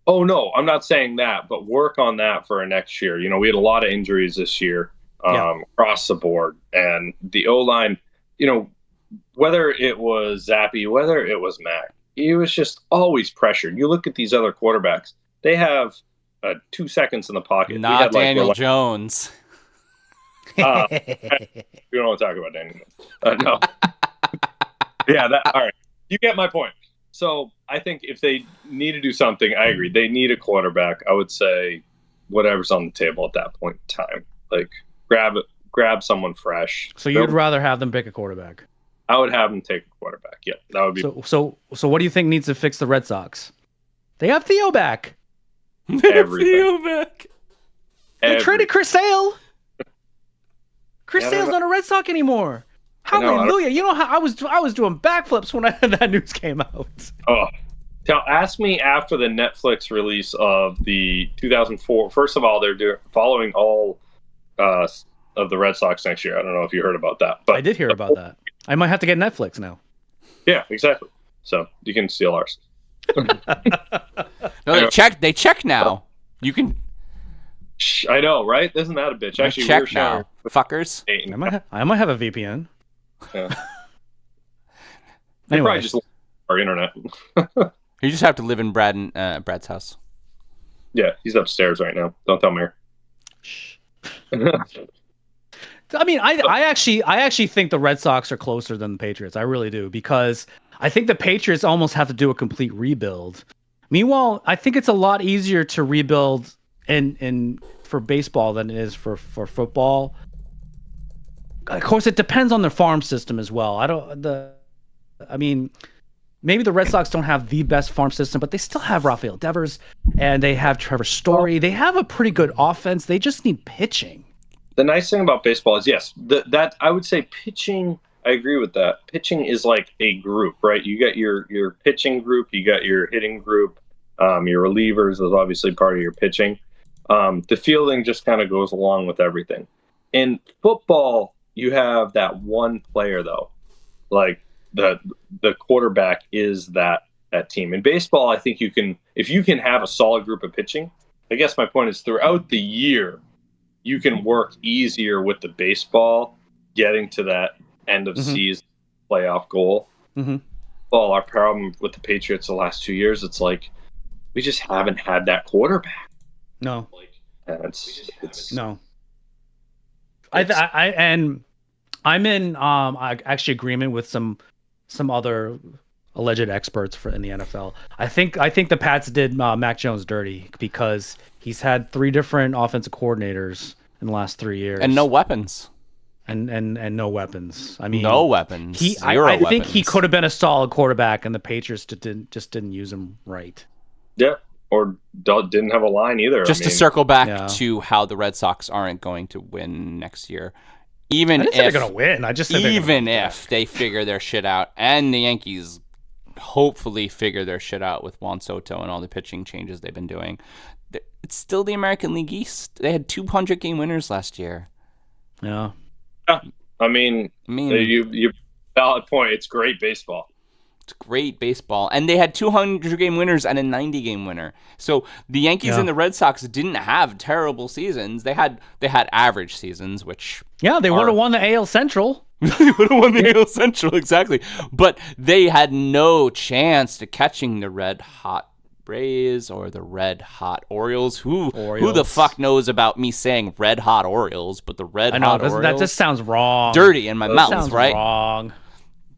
Oh, no, I'm not saying that, but work on that for next year. You know, we had a lot of injuries this year across the board. And the O-line, you know, whether it was Zappi, whether it was Mac, it was just always pressured. You look at these other quarterbacks, they have 2 seconds in the pocket. Not Daniel Jones. We don't want to talk about Daniel Jones. No. Yeah, all right. You get my point. So I think if they need to do something, I agree. They need a quarterback. I would say whatever's on the table at that point in time. Like grab someone fresh. So you'd rather have them pick a quarterback? I would have them take a quarterback. Yeah, that would be. So what do you think needs to fix the Red Sox? They have Theo back. Everything. They traded Chris Sale. Chris Sale's not a Red Sox anymore. Hallelujah! You know how I was doing backflips when that news came out. Oh, ask me after the Netflix release of the 2004. First of all, they're following all of the Red Sox next year. I don't know if you heard about that, but I did hear about that. I might have to get Netflix now. Yeah, exactly. So you can steal ours. No, they check now. You can. I know, right? Isn't that a bitch? Actually, check now, fuckers. I might have a VPN. Yeah. Anyway, probably just our internet. You just have to live in Brad's house. Yeah, he's upstairs right now. Don't tell Mayor. Shh. I mean, I actually think the Red Sox are closer than the Patriots. I really do, because I think the Patriots almost have to do a complete rebuild. Meanwhile, I think it's a lot easier to rebuild in for baseball than it is for football. Of course, it depends on their farm system as well. I mean, maybe the Red Sox don't have the best farm system, but they still have Rafael Devers and they have Trevor Story. They have a pretty good offense. They just need pitching. the nice thing about baseball is, yes, that I would say pitching. I agree with that. Pitching is like a group, right? You got your pitching group, you got your hitting group, your relievers is obviously part of your pitching. The fielding just kind of goes along with everything. In football, you have that one player though, like the quarterback is that team. In baseball, I think if you can have a solid group of pitching. I guess my point is throughout the year, you can work easier with the baseball getting to that end of season playoff goal. Well, our problem with the Patriots the last 2 years, it's like we just haven't had that quarterback. No, it's no. I'm in actually agreement with some other alleged experts in the NFL. I think the Pats did Mac Jones dirty because he's had 3 different offensive coordinators in the last 3 years and no weapons. And no weapons. I mean, no weapons. I think he could have been a solid quarterback, and the Patriots just didn't use him right. Yeah, or didn't have a line either. Just to circle back to how the Red Sox aren't going to win next year. Even if they're going to win, I just said even if they figure their shit out, and the Yankees hopefully figure their shit out with Juan Soto and all the pitching changes they've been doing, it's still the American League East. They had 200 game winners last year. Yeah. Yeah, I mean, you valid point. It's great baseball. It's great baseball, and they had 200 game winners and a 90 game winner. So the Yankees and the Red Sox didn't have terrible seasons. They had average seasons, which they would have won the AL Central. They would have won the AL Central exactly, but they had no chance to catching the red hot Rays or the red hot Orioles. Who the fuck knows about me saying red hot Orioles? But the red hot Orioles. That just sounds wrong. Dirty in my mouth, sounds right? Wrong.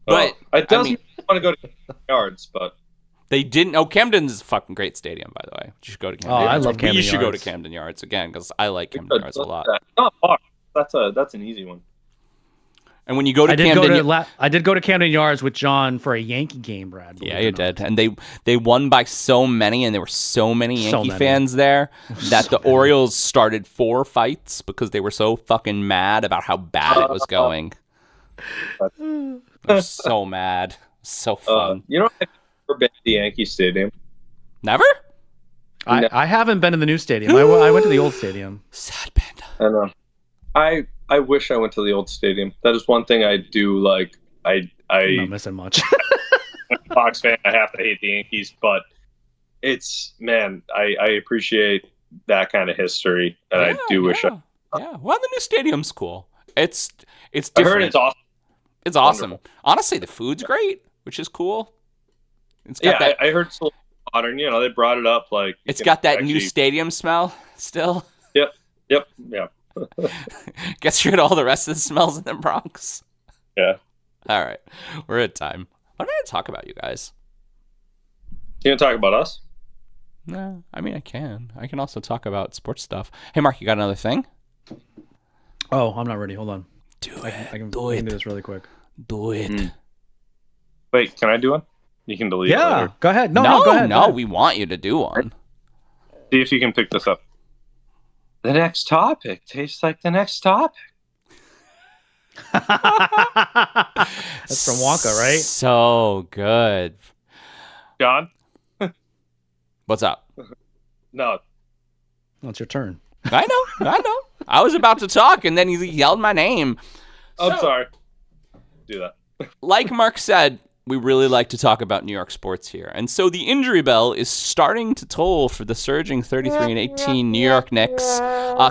But it doesn't want to go to Yards, but they didn't. Oh, Camden's is a fucking great stadium, by the way. You should go to Camden. I love Camden Yards. You should go to Camden Yards again because I like Camden Yards a lot. Not far. That's an easy one. And when you go to Camden, I did go to Camden Yards with John for a Yankee game, Brad. Yeah, you did. And they won by so many, and there were so many Yankee fans there that the Orioles started 4 fights because they were so fucking mad about how bad it was going. They're so mad. So fun. You know, I've never been to the Yankee Stadium. Never? I haven't been to the new stadium. I went to the old stadium. Sad panda. I know. I wish I went to the old stadium. That is one thing I do like. I'm not missing much. Fox fan, I have to hate the Yankees, but it's I appreciate that kind of history, and I do wish I. Yeah, well, the new stadium's cool. It's different. I heard it's awesome. It's awesome. Wonderful. Honestly, the food's great, which is cool. It's got that. I heard it's a little modern. You know, they brought it up like. It's got that new stadium smell still. Yep. Yeah. Gets rid of all the rest of the smells in the Bronx. Yeah. All right, we're at time. What am I going to talk about, you guys? You gonna talk about us? No, I mean I can. I can also talk about sports stuff. Hey, Mark, you got another thing? Oh, I'm not ready. Hold on. I can do this really quick. Do it. Wait, can I do one? You can delete it later. Go ahead. No, go ahead. No, we want you to do one. See if you can pick this up. The next topic tastes like the next topic. That's from Wonka, right? So good. John? What's up? No. Well, it's your turn. I know. I was about to talk, and then he yelled my name. I'm sorry. Do that. Like Mark said, we really like to talk about New York sports here. And so the injury bell is starting to toll for the surging 33-18 New York Knicks,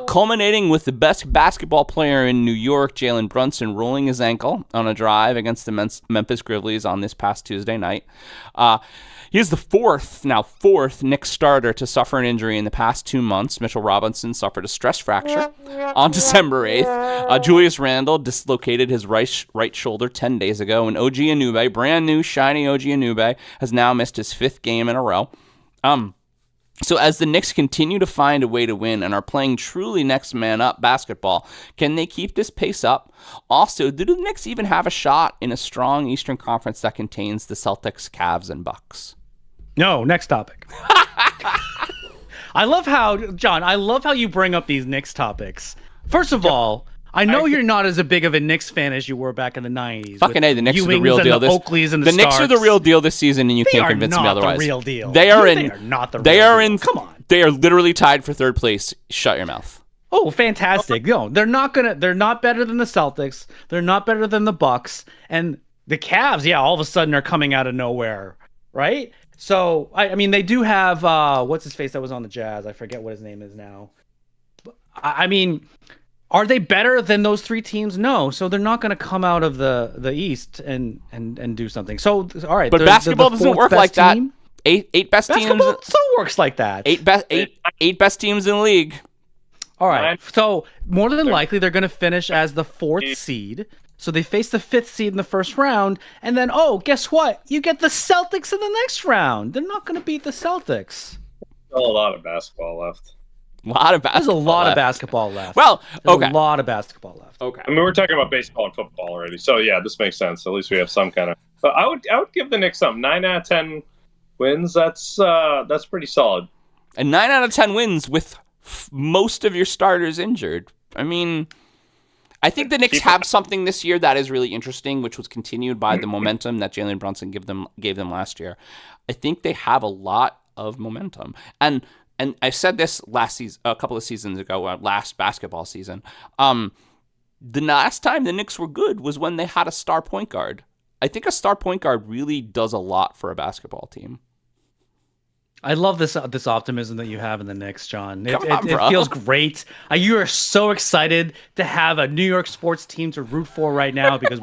culminating with the best basketball player in New York, Jalen Brunson, rolling his ankle on a drive against the Memphis Grizzlies on this past Tuesday night. He is the fourth Knicks starter to suffer an injury in the past 2 months. Mitchell Robinson suffered a stress fracture on December 8th. Julius Randle dislocated his right shoulder 10 days ago. And OG Anunoby, brand new shiny OG Anunoby, has now missed his 5th game in a row. So as the Knicks continue to find a way to win and are playing truly next man up basketball, can they keep this pace up? Also, do the Knicks even have a shot in a strong Eastern Conference that contains the Celtics, Cavs, and Bucks? No, next topic. I love how you bring up these Knicks topics First of all, I know you're not as big of a Knicks fan as you were back in the 90s. Fucking A, the Knicks are the real deal. The Oakleys and the Knicks are the real deal this season, and you can't convince me otherwise. They are not the real deal. They are not the real deal. Come on. They are literally tied for third place. Shut your mouth. Oh, fantastic. No, they're not better than the Celtics. They're not better than the Bucks. And the Cavs, yeah, all of a sudden are coming out of nowhere, right? So, I mean, they do have, what's his face that was on the Jazz? I forget what his name is now. I mean, are they better than those three teams? No. So they're not going to come out of the East and do something. So, all right. But basketball doesn't work like that. Eight best teams. Basketball still works like that. Eight best teams in the league. All right. So more than likely, they're going to finish as the 4th seed. So they face the 5th seed in the first round, and then guess what? You get the Celtics in the next round. They're not going to beat the Celtics. Still a lot of basketball left. There's a lot of basketball left. Well, okay. There's a lot of basketball left. Okay. I mean, we're talking about baseball and football already, so yeah, this makes sense. At least we have some kind of. But I would give the Knicks some 9 out of 10 wins. That's pretty solid. And 9 out of 10 wins with most of your starters injured. I mean, I think the Knicks have something this year that is really interesting, which was continued by the momentum that Jalen Brunson gave them last year. I think they have a lot of momentum, and I said this last season, a couple of seasons ago, last basketball season. The last time the Knicks were good was when they had a star point guard. I think a star point guard really does a lot for a basketball team. I love this optimism that you have in the Knicks, John. It feels great. You are so excited to have a New York sports team to root for right now because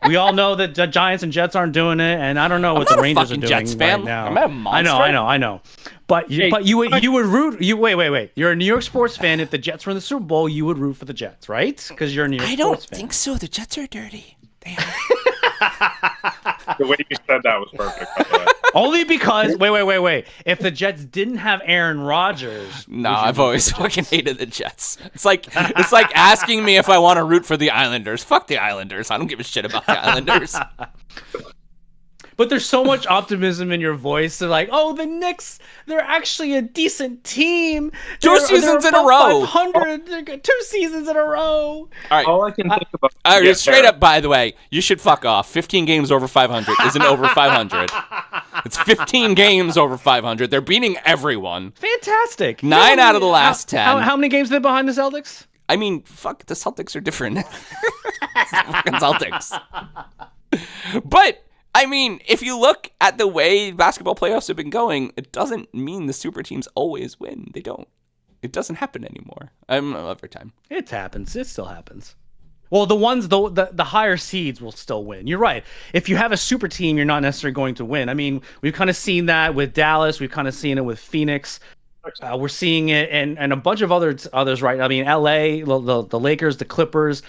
we all know that the Giants and Jets aren't doing it, and I don't know what the Rangers are doing Jets fan. right now. I'm not a monster. I know. But you would root. Wait. You're a New York sports fan. If the Jets were in the Super Bowl, you would root for the Jets, right? Because you're a New York sports fan. I don't think so. The Jets are dirty. They are. The way you said that was perfect. By the way. Only because wait. If the Jets didn't have Aaron Rodgers, no, I've always fucking hated the Jets. It's like asking me if I want to root for the Islanders. Fuck the Islanders. I don't give a shit about the Islanders. But there's so much optimism in your voice. They're like, the Knicks, they're actually a decent team. Two seasons in a row. 500, 2 seasons in a row. All right. All I can think about. Straight up, by the way, you should fuck off. 15 games over 500 isn't over 500. It's 15 games over 500. They're beating everyone. Fantastic. 9 out of the last 10. How many games are they behind the Celtics? I mean, fuck, the Celtics are different. Fucking Celtics. But I mean, if you look at the way basketball playoffs have been going, it doesn't mean the super teams always win. They don't. It doesn't happen anymore. Every time. It happens. It still happens. Well, the higher seeds will still win. You're right. If you have a super team, you're not necessarily going to win. I mean, we've kind of seen that with Dallas. We've kind of seen it with Phoenix. We're seeing it and a bunch of others, right? I mean, LA, the Lakers, the Clippers.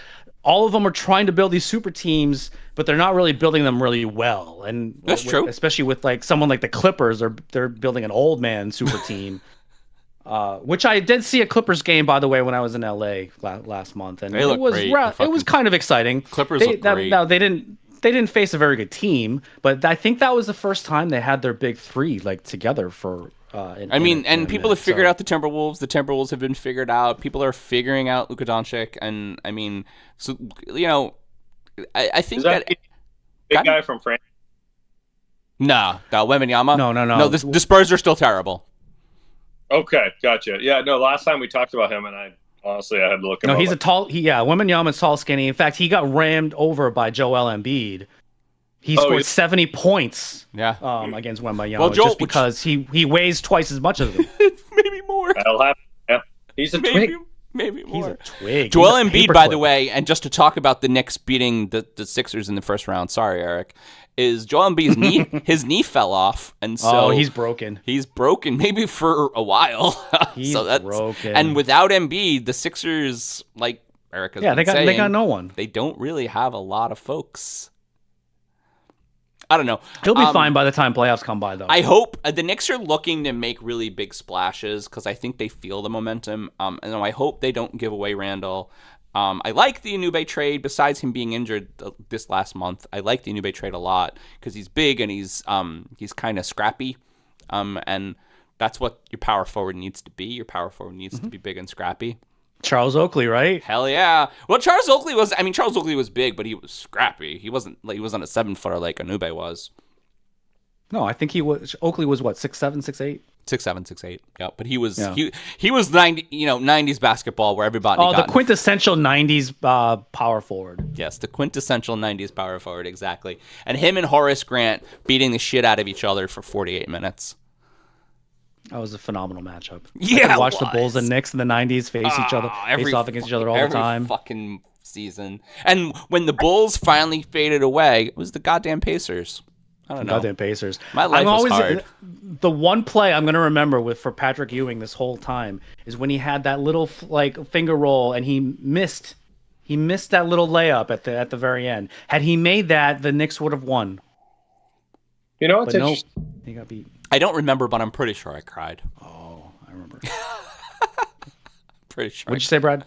All of them are trying to build these super teams, but they're not really building them really well. And that's true. Especially with like someone like the Clippers, they're building an old man super team. Which I did see a Clippers game, by the way, when I was in LA last month, and it was kind of exciting. Clippers look great. Now they didn't face a very good team, but I think that was the first time they had their big three like together for. People have figured out the Timberwolves. The Timberwolves have been figured out. People are figuring out Luka Doncic, and I mean, so I think that big guy from France. No, Wembanyama. No. The Spurs are still terrible. Okay, gotcha. Yeah, no. Last time we talked about him, and I had to look him up. No, he's Wembanyama's tall, skinny. In fact, he got rammed over by Joel Embiid. He scored 70 points against Wembanyama just because he weighs twice as much as him. Maybe more. That'll happen. Yeah. He's a twig. Maybe more. He's a twig. Joel Embiid, by the way, and just to talk about the Knicks beating the Sixers in the first round, sorry, Eric, is Joel Embiid's his knee fell off, and so he's broken. He's broken, maybe for a while. He's broken. And without Embiid, the Sixers, like Eric has been saying, they got no one. They don't really have a lot of folks. I don't know. He'll be fine by the time playoffs come by, though. I hope the Knicks are looking to make really big splashes because I think they feel the momentum. And I hope they don't give away Randall. I like the Inube trade. Besides him being injured this last month, I like the Inube trade a lot because he's big and he's kind of scrappy. And that's what your power forward needs to be. Your power forward needs to be big and scrappy. Charles Oakley, right? Hell yeah. Well, Charles Oakley was big, but he was scrappy. He wasn't a 7-footer like Anube was. No, I think Oakley was what, 6'7", 6'8"? 6'7", 6'8". Yeah, but he was Yeah. he was 90s basketball where everybody the quintessential 90s power forward. Yes, the quintessential 90s power forward, exactly. And him and Horace Grant beating the shit out of each other for 48 minutes. That was a phenomenal matchup. Yeah, I could watch the Bulls and Knicks in the 90s face off against each other all the time. Every fucking season. And when the Bulls finally faded away, it was the goddamn Pacers. I don't know. Goddamn Pacers. My life was hard. The one play I'm going to remember for Patrick Ewing this whole time is when he had that little finger roll and he missed that little layup at the very end. Had he made that, the Knicks would have won. You know what's interesting? He got beat. I don't remember, but I'm pretty sure I cried. Oh, I remember. Pretty sure. What'd you say, Brad?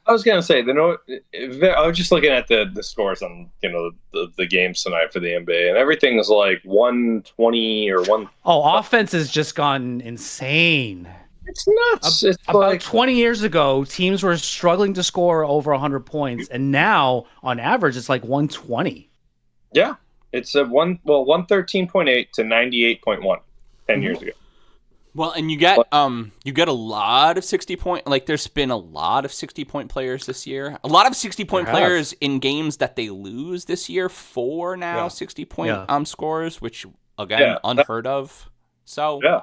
I was gonna say, I was just looking at the scores on the games tonight for the NBA, and everything is like 120 or 1. Oh, offense has just gotten insane. It's nuts. It's about like 20 years ago, teams were struggling to score over 100 points, and now on average it's like 120. Yeah, it's 113.8 to 98.1 10 years ago. Well, and you get a lot of 60-point. Like, there's been a lot of 60-point players this year. A lot of 60-point players in games that they lose this year for now 60-point scores, which again unheard of. So yeah,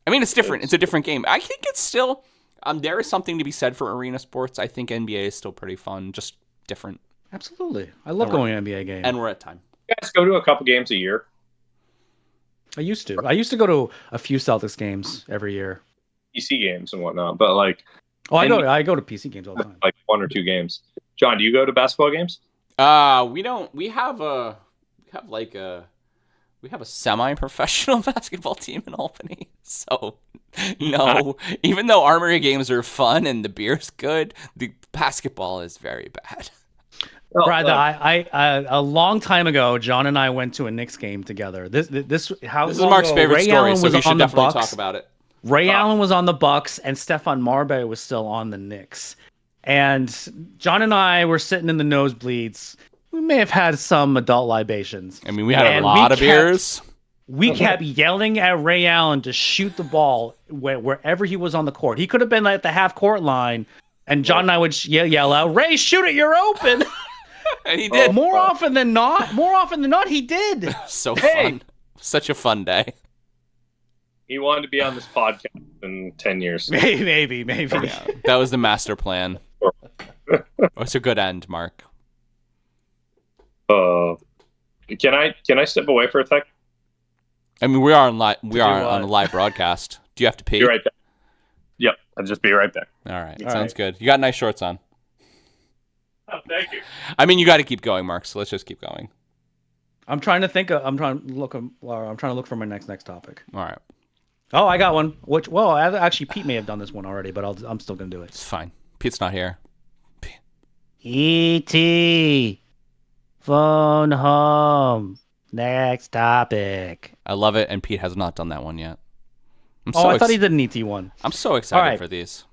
I mean, it's different. It's a different game. I think it's still there is something to be said for arena sports. I think NBA is still pretty fun, just different. Absolutely, I love going to NBA games. And we're at time. You guys go to a couple games a year. I used to go to a few Celtics games every year. PC games and whatnot, but like, I go to PC games all the time. Like 1 or 2 games. John, do you go to basketball games? We don't. We have a semi-professional basketball team in Albany. So no, even though Armory games are fun and the beer's good, the basketball is very bad. Brad, a long time ago, John and I went to a Knicks game together. This is Mark's favorite Ray story, Allen so was we should on the definitely Bucks. talk about it. Ray Allen was on the Bucks, and Stephon Marbury was still on the Knicks. And John and I were sitting in the nosebleeds. We may have had some adult libations. I mean, we had a lot of beers. We kept yelling at Ray Allen to shoot the ball wherever he was on the court. He could have been at the half-court line, and John and I would yell out, "Ray, shoot it! You're open!" And he did. More often than not, he did. So fun. Such a fun day. He wanted to be on this podcast in 10 years. Maybe. Yeah, that was the master plan. It's a good end, Mark. Can I step away for a sec? I mean, we are on a live broadcast. Do you have to pee? Be right back. Yep, I'll just be right back. All right, sounds good. You got nice shorts on. Oh, thank you. I mean, you got to keep going, Mark. So let's just keep going. I'm trying to look for my next topic. All right. Oh, I got one. Actually, Pete may have done this one already, but I'm still gonna do it. It's fine. Pete's not here. E.T. Phone home. Next topic. I love it, and Pete has not done that one yet. I thought he did an E.T. one. I'm so excited for these.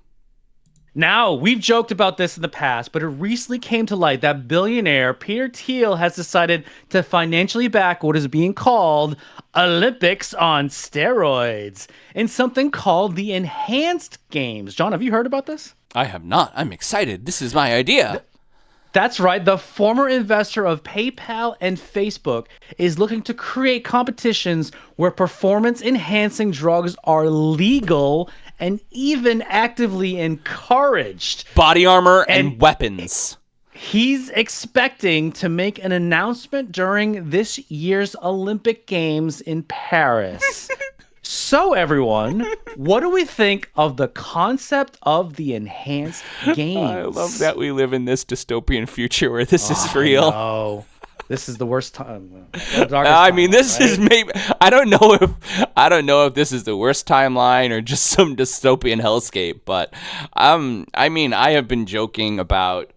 Now, we've joked about this in the past, but it recently came to light that billionaire Peter Thiel has decided to financially back what is being called Olympics on steroids in something called the Enhanced Games. John, have you heard about this? I have not. I'm excited. This is my idea. That's right. The former investor of PayPal and Facebook is looking to create competitions where performance-enhancing drugs are legal and even actively encouraged. Body armor and weapons. He's expecting to make an announcement during this year's Olympic Games in Paris. So, everyone, what do we think of the concept of the Enhanced Games? I love that we live in this dystopian future where this is real. No. This is the worst time. This is maybe. I don't know if this is the worst timeline or just some dystopian hellscape. But I have been joking about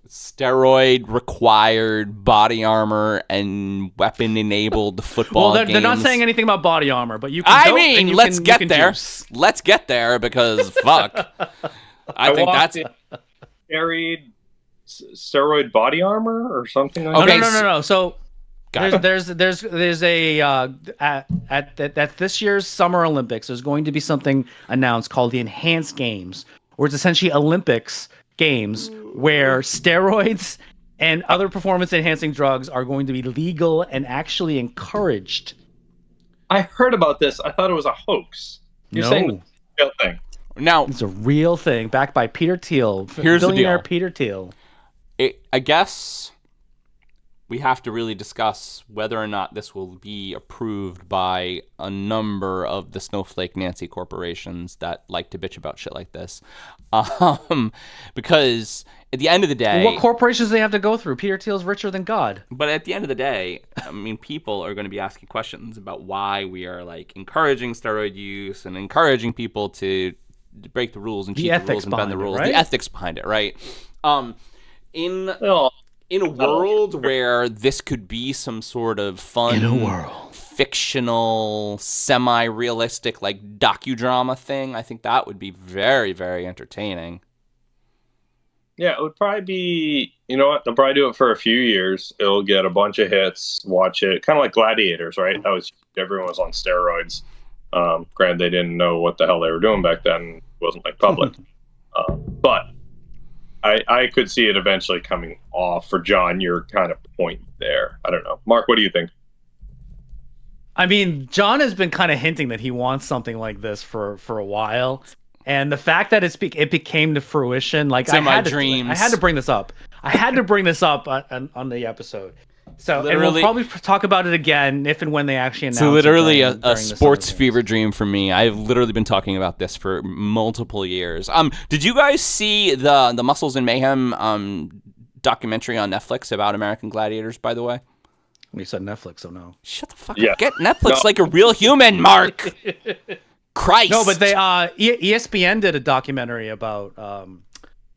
steroid required body armor and weapon enabled football. Well, they're not saying anything about body armor, but you can. Let's get there. Let's get there because fuck. I think that's carried steroid body armor or something like Okay, that. No. So Gotcha. there's a at this year's Summer Olympics, there's going to be something announced called the Enhanced Games, where it's essentially Olympics games where steroids and other performance enhancing drugs are going to be legal and actually encouraged. I heard about this. I thought it was a hoax. You're saying it's a real thing. Now, It's a real thing, backed by Peter Thiel, Here's the billionaire deal. Peter Thiel. I guess we have to really discuss whether or not this will be approved by a number of the Snowflake Nancy corporations that like to bitch about shit like this. Because at the end of the day... What corporations do they have to go through? Peter Thiel's richer than God. But at the end of the day, I mean, people are going to be asking questions about why we are like encouraging steroid use and encouraging people to break the rules and cheat the rules and bend the rules. Right? The ethics behind it, right? In a world where this could be some sort of fun, fictional, semi-realistic, like docudrama thing, I think that would be very, very entertaining. Yeah, it would probably be, you know what, they'll probably do it for a few years. It'll get a bunch of hits, watch it, kind of like Gladiators, right? That was, everyone was on steroids. Granted, they didn't know what the hell they were doing back then. It wasn't like public. But I could see it eventually coming off. For John, your kind of point there. I don't know. Mark, what do you think? I mean, John has been kind of hinting that he wants something like this for a while. And the fact that it became to fruition, like it's in my dreams. I had to bring this up. I had to bring this up on the episode. So, literally, and we'll probably talk about it again if and when they actually announce it. It's literally during a sports fever dream for me. I've literally been talking about this for multiple years. Did you guys see the Muscles and Mayhem documentary on Netflix about American Gladiators, by the way? You said Netflix, so no. Shut the fuck up. Get Netflix like a real human, Mark. Christ. No, but they ESPN did a documentary about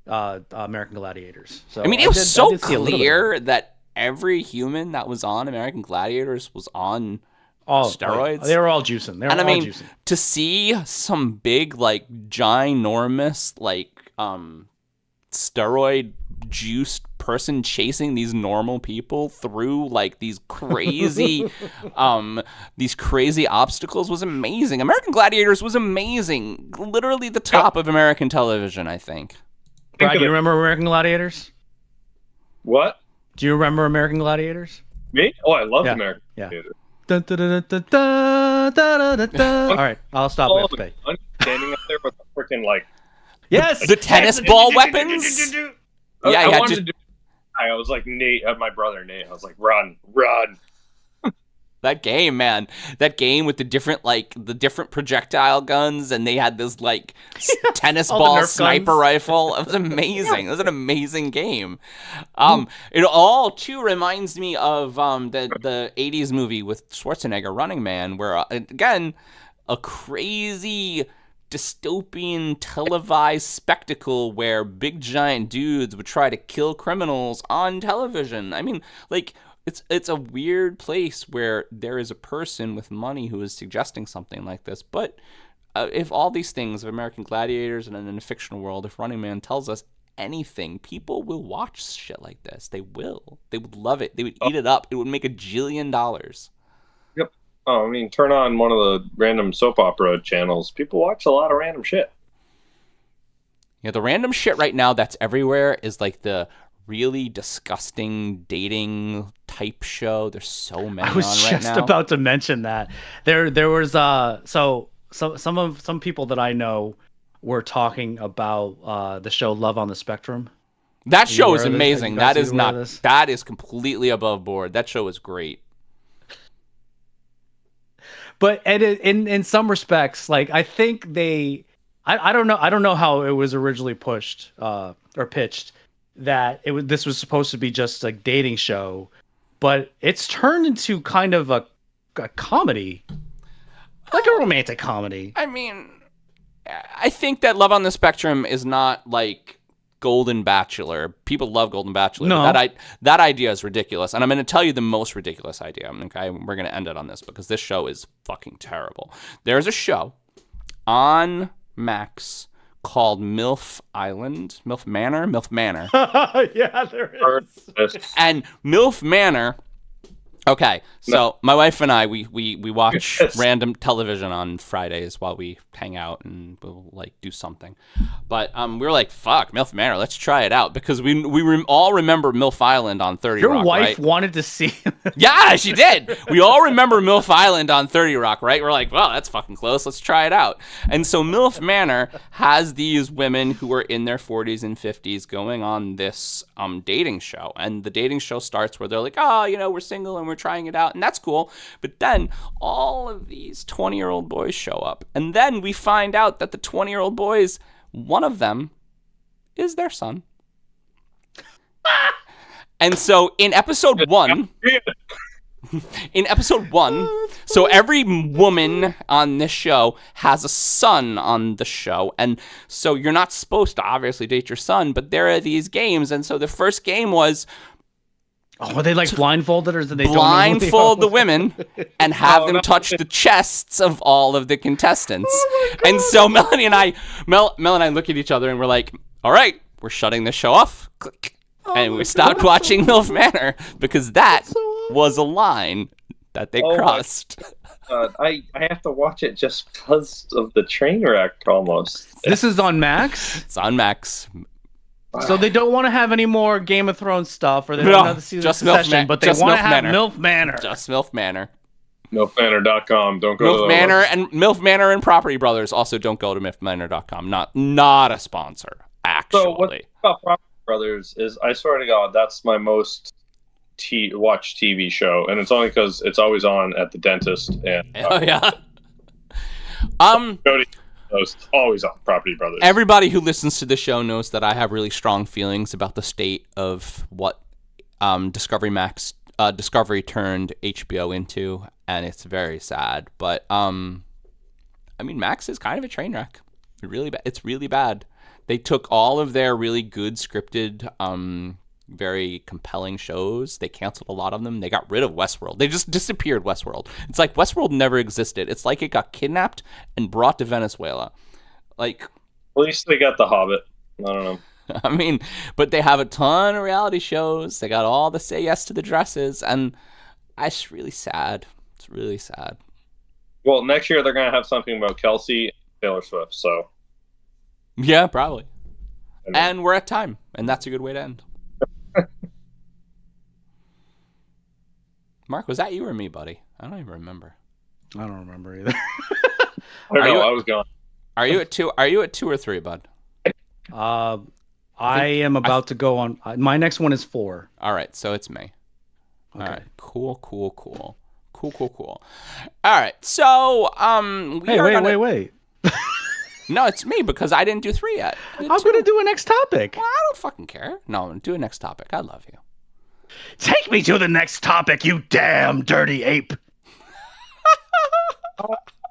American Gladiators. So I mean, it was so clear that every human that was on American Gladiators was on steroids. They were all juicing. They were all juicing. To see some big, like, ginormous, like, steroid juiced person chasing these normal people through like these crazy obstacles was amazing. American Gladiators was amazing. Literally the top of American television, I think. Brad, do you remember American Gladiators? What? Do you remember American Gladiators? Me? Oh, I love American Gladiators. Dun, dun, dun, dun, dun, dun, dun, dun. All right, I'll stop. Standing up there with the freaking like the tennis ball weapons. I wanted to do. I was like Nate, my brother Nate. I was like, run. That game, man. That game with the different projectile guns, and they had this like tennis ball sniper rifle. It was amazing. It was an amazing game. It all too reminds me of the 80s movie with Schwarzenegger, Running Man, where again a crazy dystopian televised spectacle where big giant dudes would try to kill criminals on television. I mean, like, it's a weird place where there is a person with money who is suggesting something like this. But if all these things of American Gladiators and in a fictional world, if Running Man tells us anything, people will watch shit like this. They will. They would love it. They would eat it up. It would make $1 jillion. Yep. Oh, I mean, turn on one of the random soap opera channels. People watch a lot of random shit. Yeah, the random shit right now that's everywhere is like the really disgusting dating type show. There's so many on right now. I was just about to mention that. There was some people that I know were talking about the show Love on the Spectrum. That show is amazing. That is completely above board. That show is great. But in some respects, like I think I don't know how it was originally pushed or pitched that this was supposed to be just a dating show, but it's turned into kind of a comedy, like a romantic comedy. I mean, I think that Love on the Spectrum is not like Golden Bachelor. People love Golden Bachelor. No. That idea is ridiculous. And I'm going to tell you the most ridiculous idea. Okay, we're going to end it on this because this show is fucking terrible. There's a show on Max called MILF Island, MILF Manor. Yeah, there is. And MILF Manor. Okay, so my wife and I, we watch random television on Fridays while we hang out and we'll like do something. But we were like, fuck, MILF Manor, let's try it out because we all remember MILF Island on 30 Your Rock, wife right? wanted to see Yeah, she did. We all remember MILF Island on 30 Rock, right? We're like, well, that's fucking close. Let's try it out. And so MILF Manor has these women who are in their 40s and 50s going on this dating show. And the dating show starts where they're like, oh, you know, we're single and we're trying it out. And that's cool. But then all of these 20-year-old boys show up. And then we find out that the 20-year-old boys, one of them is their son. And so in episode 1, so every woman on this show has a son on the show. And so you're not supposed to obviously date your son, but there are these games. And so the first game was, were they like blindfolded, or did they blindfold the women and have them touch the chests of all of the contestants? And so Mel and I look at each other and we're like, all right, we're shutting this show off. Click. And we stopped watching MILF Manor because that was a line that they crossed. I have to watch it just because of the train wreck almost. This is on Max? It's on Max. So they don't want to have any more Game of Thrones stuff, or they don't want to see the succession, but they want to have MILF Manor. Just MILF Manor. MILFmanor.com. Don't go MILF Manor and MILF Manor and Property Brothers. Also, don't go to MILFmanor.com. Not a sponsor, actually. So what's about Property Brothers is, I swear to God, that's my most watched TV show, and it's only because it's always on at the dentist. And oh yeah. It's always on Property Brothers. Everybody who listens to the show knows that I have really strong feelings about the state of what Discovery turned HBO into, and it's very sad. But I mean, Max is kind of a train wreck. It's really bad. They took all of their really good scripted, very compelling shows. They canceled a lot of them. They got rid of Westworld. They just disappeared Westworld. It's like Westworld never existed. It's like it got kidnapped and brought to Venezuela. Like, at least they got The Hobbit. I don't know. I mean, but they have a ton of reality shows. They got all the Say Yes to the Dresses, and it's really sad. It's really sad. Well, next year they're going to have something about Kelsey and Taylor Swift, so. Yeah, probably. And we're at time, and that's a good way to end. Mark, was that you or me, buddy? I don't even remember. I don't remember either. I was gone. Are you at 2? Are you at 2 or 3, bud? I am about to go on. My next one is 4. All right, so it's me. Okay. All right, cool. All right, so wait. No, it's me because I didn't do 3 yet. I'm going to do a next topic. Well, I don't fucking care. No, do a next topic. I love you. Take me to the next topic, you damn dirty ape.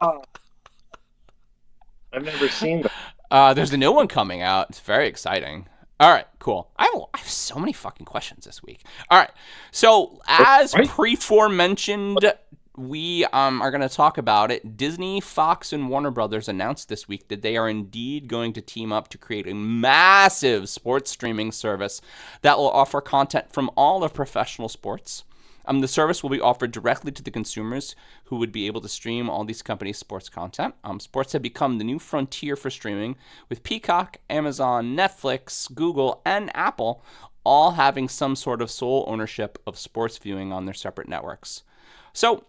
I've never seen that. There's a new one coming out. It's very exciting. All right, cool. I have so many fucking questions this week. All right, so as pre-mentioned, we are going to talk about it. Disney, Fox, and Warner Brothers announced this week that they are indeed going to team up to create a massive sports streaming service that will offer content from all of professional sports. The service will be offered directly to the consumers who would be able to stream all these companies' sports content. Sports have become the new frontier for streaming, with Peacock, Amazon, Netflix, Google, and Apple all having some sort of sole ownership of sports viewing on their separate networks. So,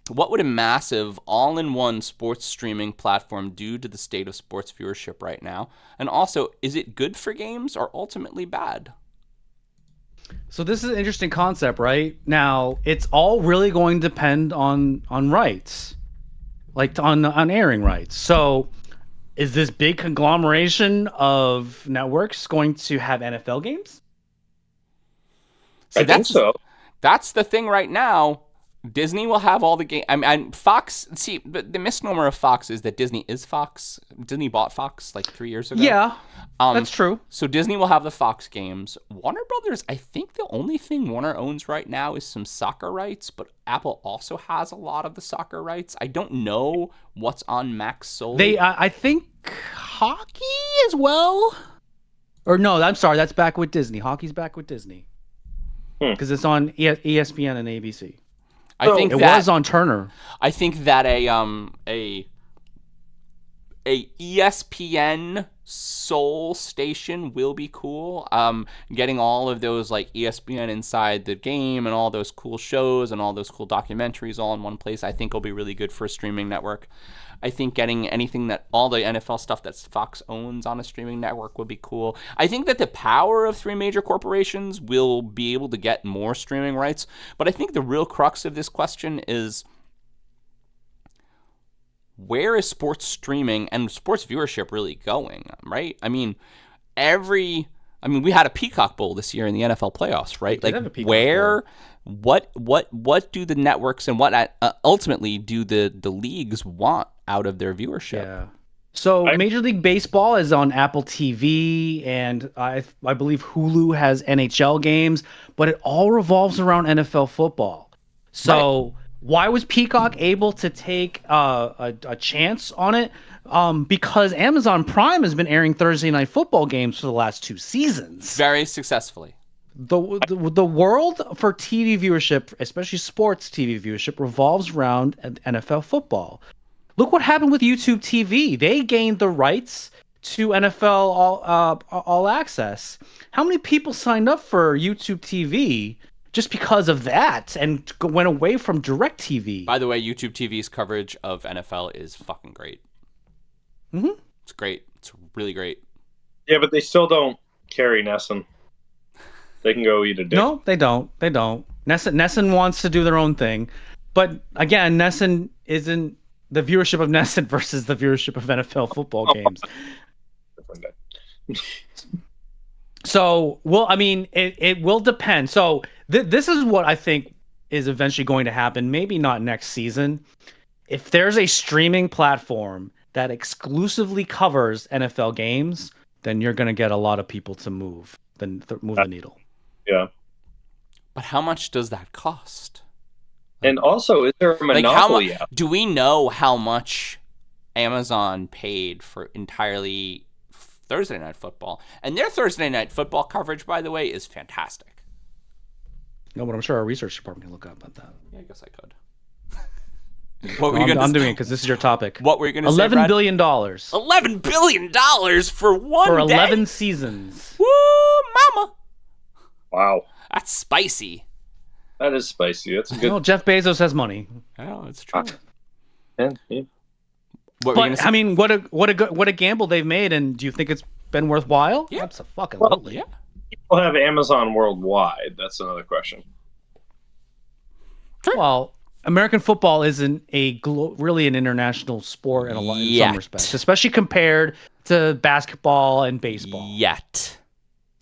what would a massive all-in-one sports streaming platform do to the state of sports viewership right now? And also, is it good for games or ultimately bad? So this is an interesting concept, right? Now, it's all really going to depend on rights, like on airing rights. So is this big conglomeration of networks going to have NFL games? I think so. That's the thing right now. Disney will have all the game. I mean, Fox. See, but the misnomer of Fox is that Disney is Fox. Disney bought Fox like 3 years ago. Yeah, that's true. So Disney will have the Fox games. Warner Brothers, I think the only thing Warner owns right now is some soccer rights, but Apple also has a lot of the soccer rights. I don't know what's on Max solely. I think hockey as well. Or no, I'm sorry, that's back with Disney. Hockey's back with Disney because it's on ESPN and ABC. I think it that was on Turner. I think that a ESPN Soul station will be cool. Getting all of those like ESPN Inside the Game and all those cool shows and all those cool documentaries all in one place, I think will be really good for a streaming network. I think getting anything that all the NFL stuff that Fox owns on a streaming network would be cool. I think that the power of three major corporations will be able to get more streaming rights. But I think the real crux of this question is, where is sports streaming and sports viewership really going, right? I mean, we had a Peacock Bowl this year in the NFL playoffs, right? Like, where, what do the networks and what ultimately do the leagues want out of their viewership? Yeah. So Major League Baseball is on Apple TV, and I believe Hulu has NHL games, but it all revolves around NFL football. So. Right. Why was Peacock able to take a chance on it? Because Amazon Prime has been airing Thursday Night Football games for the last 2 seasons. Very successfully. The world for TV viewership, especially sports TV viewership, revolves around NFL football. Look what happened with YouTube TV. They gained the rights to NFL All Access. How many people signed up for YouTube TV just because of that and went away from DirecTV? By the way, YouTube TV's coverage of NFL is fucking great. Mm-hmm. It's great. It's really great. Yeah, but they still don't carry Nessun. They can go eat a dick. No, they don't. They don't. Nessun wants to do their own thing. But again, Nessun isn't the viewership of Nessun versus the viewership of NFL football games. So, well, I mean, it will depend. So this is what I think is eventually going to happen. Maybe not next season. If there's a streaming platform that exclusively covers NFL games, then you're going to get a lot of people to move the needle. Yeah. But how much does that cost? And also, is there a monopoly? Do we know how much Amazon paid for entirely Thursday Night Football? And their Thursday Night Football coverage, by the way, is fantastic. No, but I'm sure our research department can look up about that. Yeah, I guess I could. I'm doing it because this is your topic. What were you going to say, $11 billion. $11 billion for one for day? 11 seasons. Woo, mama. Wow. That's spicy. That is spicy. That's a good. Well, Jeff Bezos has money. Oh, it's true. Yeah. But I mean, what a gamble they've made, and do you think it's been worthwhile? Yeah. Absolutely. Yeah. People have Amazon worldwide. That's another question. Well, American football isn't really an international sport in some respects, especially compared to basketball and baseball. Yet.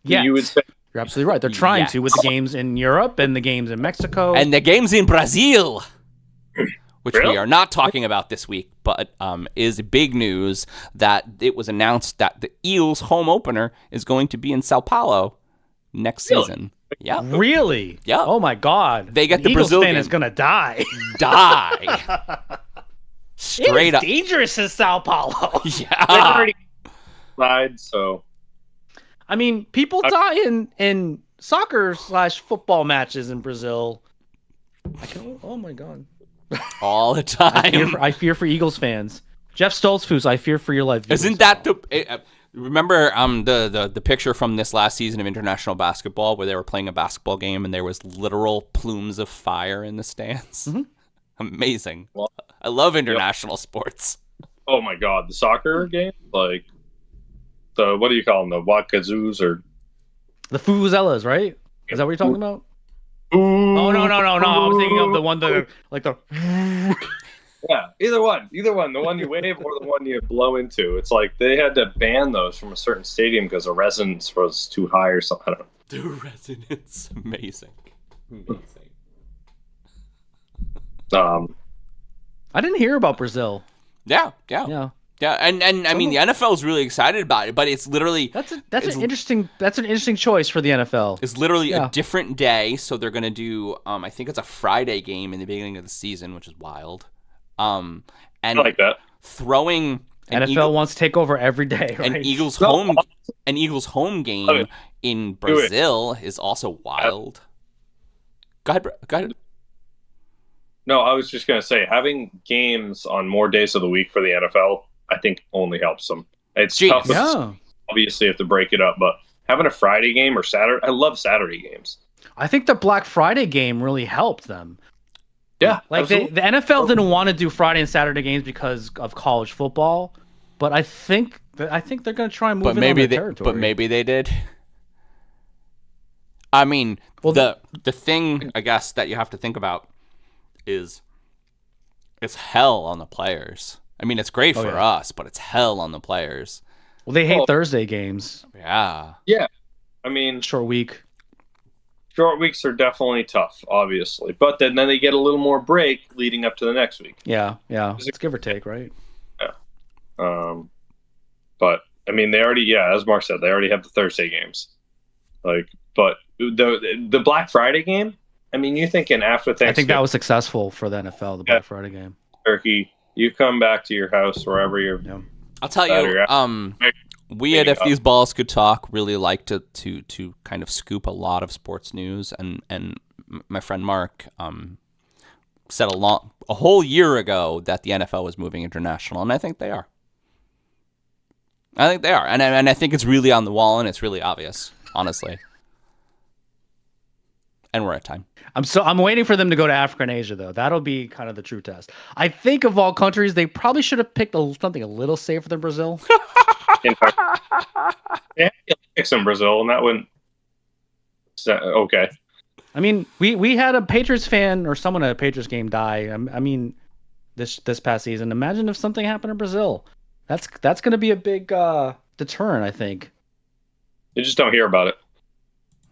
You would say. You're absolutely right. They're trying to with the games in Europe and the games in Mexico. And the games in Brazil, which Really? we are not talking about this week, but is big news that it was announced that the Eels home opener is going to be in Sao Paulo next season. Yeah. Really? Yeah. Oh my God. They get An the Eagles Brazil fan game. is gonna die. Straight up. Dangerous in Sao Paulo. Yeah. They've already died, so. I mean, people die in soccer/football matches in Brazil. Oh my God. All the time. I fear for Eagles fans. Jeff Stoltzfus, I fear for your life. Isn't that remember the picture from this last season of international basketball where they were playing a basketball game and there was literal plumes of fire in the stands? Mm-hmm. Amazing. Well, I love international sports. Oh my God, the soccer game, like the what do you call them, the Wakazoos or the Fuzellas, right? Is that what you're talking about? Oh no! I was thinking of the one that like the. Yeah, either one, the one you wave or the one you blow into. It's like they had to ban those from a certain stadium because the resonance was too high or something. I don't know. The resonance, amazing. I didn't hear about Brazil. Yeah. And I mean, the NFL is really excited about it, but it's literally that's an interesting choice for the NFL. It's literally a different day, so they're gonna do I think it's a Friday game in the beginning of the season, which is wild. And I like that. Throwing NFL wants to take over every day. Right? An Eagles home game in Brazil is also wild. Go ahead. No, I was just gonna say having games on more days of the week for the NFL, I think only helps them. It's tough. Obviously, you have to break it up, but having a Friday game or Saturday, I love Saturday games. I think the Black Friday game really helped them. Yeah, like the NFL didn't want to do Friday and Saturday games because of college football, but I think they're going to try and move in on their territory. But maybe they did. I mean, the thing I guess that you have to think about is it's hell on the players. I mean, it's great for us, but it's hell on the players. Well, they hate Thursday games. Yeah. Yeah. I mean, short weeks are definitely tough, obviously. But then they get a little more break leading up to the next week. Yeah. It's give or take, right? Yeah. But I mean, they already, as Mark said, they already have the Thursday games. But the Black Friday game, I mean, you're thinking after Thanksgiving. I think that was successful for the NFL, the Black Friday game. Turkey, you come back to your house, wherever you're. Yeah. I'll tell you, we at If These Balls Could Talk really like to kind of scoop a lot of sports news, and my friend Mark said a whole year ago that the NFL was moving international, and I think they are. And I think it's really on the wall, and it's really obvious, honestly. And we're at time. I'm waiting for them to go to Africa and Asia, though. That'll be kind of the true test. I think of all countries, they probably should have picked something a little safer than Brazil. In fact, they picked some Brazil, and that wouldn't. Okay. I mean, we had a Patriots fan or someone at a Patriots game die. I mean, this past season. Imagine if something happened in Brazil. That's going to be a big deterrent, I think. You just don't hear about it.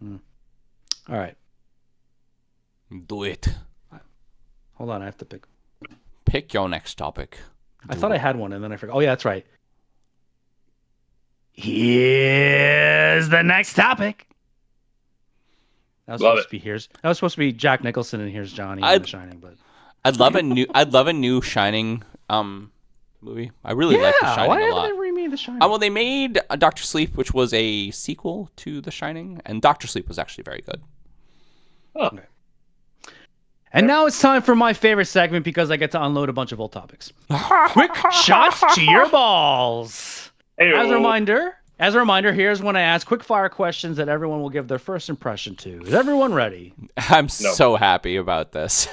All right. Do it. Hold on, I have to pick your next topic. I thought I had one and then I forgot. Oh yeah, that's right. Here's the next topic. That was supposed to be Jack Nicholson and here's Johnny in The Shining, but I'd love a new Shining movie. I really like The Shining a lot. Why haven't they remade The Shining? Well, they made Dr. Sleep, which was a sequel to The Shining, and Dr. Sleep was actually very good. Oh. Okay. And now it's time for my favorite segment because I get to unload a bunch of old topics. Quick shots to your balls. Hey-o. As a reminder, here's when I ask quick fire questions that everyone will give their first impression to. Is everyone ready? I'm so happy about this.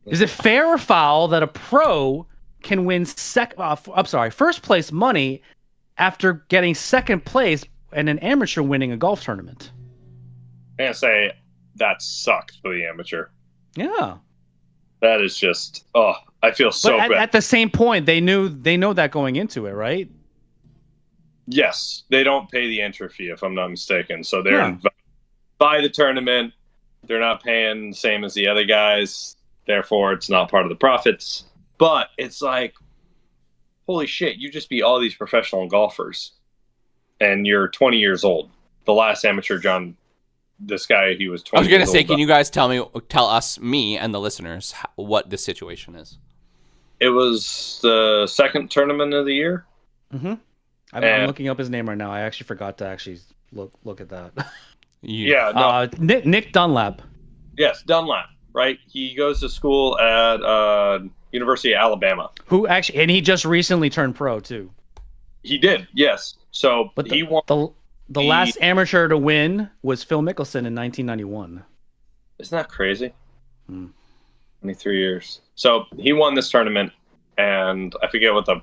Is it fair or foul that a pro can win first place money after getting second place and an amateur winning a golf tournament? I'm gonna say that sucks for the amateur. Yeah. That is just I feel so bad. At the same point, they know that going into it, right? Yes, they don't pay the entry fee if I'm not mistaken. So they're by the tournament. They're not paying the same as the other guys. Therefore, it's not part of the profits. But it's like, holy shit, you just beat all these professional golfers. And you're 20 years old. The last amateur, John, this guy, he was 20 I was going to say, old. can you guys tell us, me and the listeners, what the situation is? It was the second tournament of the year. Mm-hmm. I'm looking up his name right now. I actually forgot to look at that. Yeah. No. Nick Dunlap. Yes, Dunlap, right? He goes to school at University of Alabama. And he just recently turned pro, too. He did, yes. So, but he won. The last amateur to win was Phil Mickelson in 1991. Isn't that crazy? 23 years. So he won this tournament, and I forget what the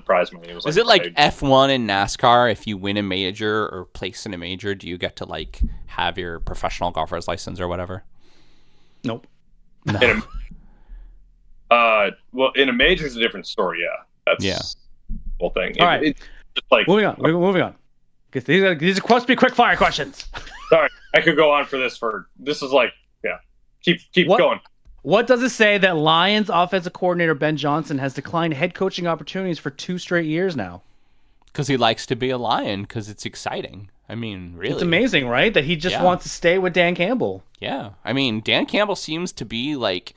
prize money was. Is it like F1 in NASCAR? If you win a major or place in a major, do you get to like have your professional golfer's license or whatever? Nope. No. Well, in a major is a different story. Yeah, that's the whole thing. All right, it's just like moving on. Because these are supposed to be quick fire questions. Sorry, I could go on for this. This is like, keep going. What does it say that Lions offensive coordinator Ben Johnson has declined head coaching opportunities for 2 straight years now? Because he likes to be a Lion, because it's exciting. I mean, really. It's amazing, right? That he just wants to stay with Dan Campbell. Yeah. I mean, Dan Campbell seems to be like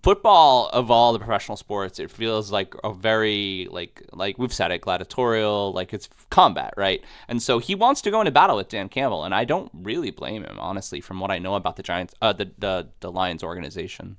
football of all the professional sports. It feels like a very like we've said it, gladiatorial, like it's combat, right? And so he wants to go into battle with Dan Campbell, and I don't really blame him, honestly, from what I know about the Giants, the Lions organization.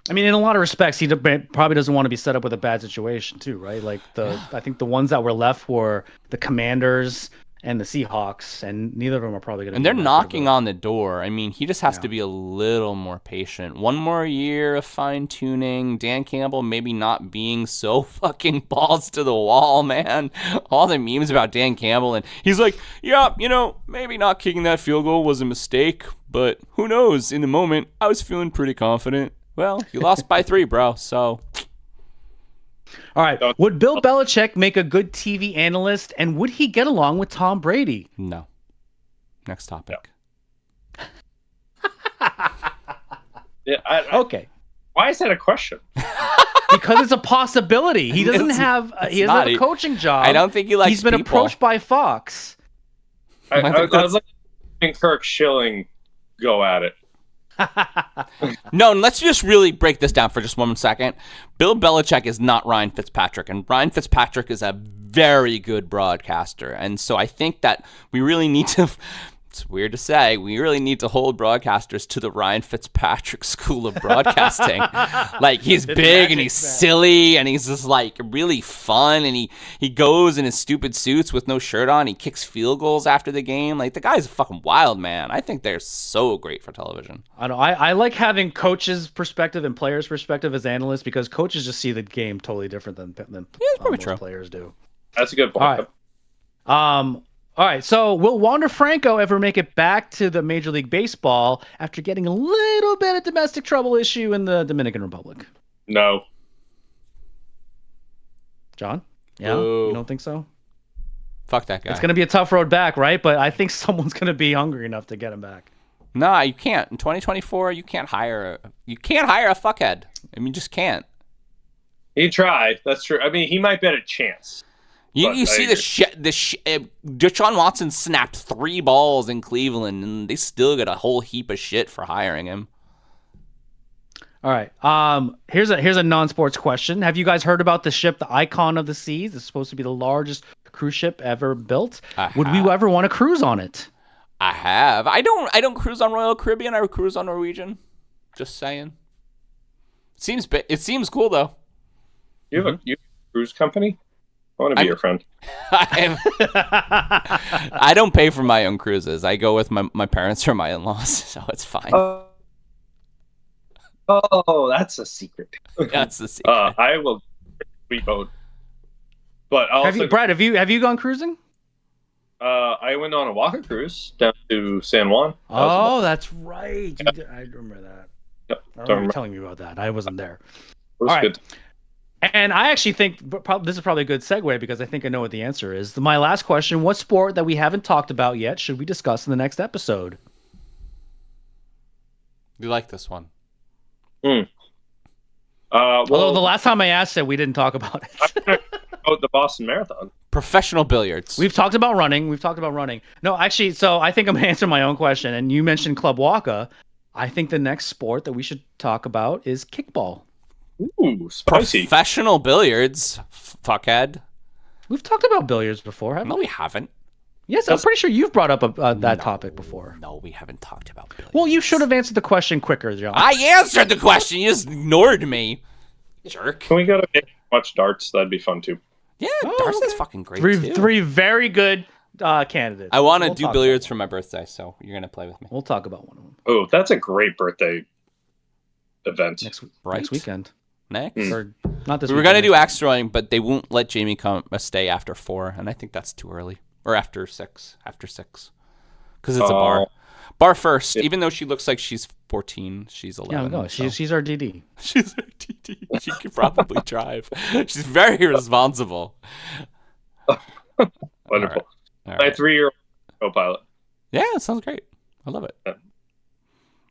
I mean, in a lot of respects, he probably doesn't want to be set up with a bad situation too, right? Like I think the ones that were left were the Commanders and the Seahawks, and neither of them are probably going to. And they're knocking on the door. I mean, he just has to be a little more patient. One more year of fine tuning. Dan Campbell maybe not being so fucking balls to the wall, man. All the memes about Dan Campbell, and he's like, yeah, maybe not kicking that field goal was a mistake, but who knows? In the moment, I was feeling pretty confident. Well, you lost by 3, bro, so... All right. Would Bill Belichick make a good TV analyst, and would he get along with Tom Brady? No. Next topic. Okay. Why is that a question? Because it's a possibility. He doesn't have a coaching job. I don't think he likes He's been approached by Fox. I was letting Kirk Schilling go at it. No, let's just really break this down for just 1 second. Bill Belichick is not Ryan Fitzpatrick, and Ryan Fitzpatrick is a very good broadcaster. And so I think that we really need to... It's weird to say, we really need to hold broadcasters to the Ryan Fitzpatrick school of broadcasting. Like, he's big and he's silly and he's just like really fun, and he goes in his stupid suits with no shirt on. He kicks field goals after the game. Like, the guy's a fucking wild man. I think they're so great for television. I know. I like having coaches' perspective and players' perspective as analysts, because coaches just see the game totally different than probably true. Players do. That's a good point. All right, so will Wander Franco ever make it back to the Major League Baseball after getting a little bit of domestic trouble issue in the Dominican Republic? No. John? Yeah? Ooh. You don't think so? Fuck that guy. It's going to be a tough road back, right? But I think someone's going to be hungry enough to get him back. Nah, you can't. In 2024, you can't hire a fuckhead. I mean, you just can't. He tried. That's true. I mean, he might bet a chance. You see Deshaun Watson snapped 3 balls in Cleveland, and they still got a whole heap of shit for hiring him. All right. Here's a non-sports question. Have you guys heard about the ship, the Icon of the Seas? It's supposed to be the largest cruise ship ever built. Would we ever want to cruise on it? I have. I don't cruise on Royal Caribbean. I cruise on Norwegian. Just saying. It seems cool though. You have a cruise company? I want to be your friend. I don't pay for my own cruises. I go with my parents or my in-laws, so it's fine. That's a secret. That's the secret. I will boat. But Brad, have you gone cruising? I went on a walker cruise down to San Juan. That's right. I remember that. Yep. I remember you telling me about that. I wasn't there. It was good. And I actually think this is probably a good segue, because I think I know what the answer is. My last question: what sport that we haven't talked about yet should we discuss in the next episode? You like this one? Although the last time I asked it, we didn't talk about it. The Boston Marathon. Professional billiards. We've talked about running. No, actually, so I think I'm going to answer my own question. And you mentioned Club Waka. I think the next sport that we should talk about is kickball. Ooh, spicy. Professional billiards, fuckhead. We've talked about billiards before, haven't we? No, we haven't. Yes, I'm pretty sure you've brought up that topic before. No, we haven't talked about billiards. Well, you should have answered the question quicker, John. I answered the question. You just ignored me. Jerk. Can we go to watch darts? That'd be fun, too. Yeah, darts is fucking great, too. Three very good candidates. I want to do billiards for my birthday, so you're going to play with me. We'll talk about one of them. Oh, that's a great birthday event. Next weekend. Next? Or not this we were going to do axe throwing, but they won't let Jamie stay after 4, and I think that's too early. Or after 6. After 6. Because it's a bar. Bar first. Yeah. Even though she looks like she's 14, she's 11. Yeah, no, so. she's our DD. She's our DD. She could probably drive. She's very responsible. Wonderful. All right. My 3-year-old co-pilot. Yeah, it sounds great. I love it. Yeah.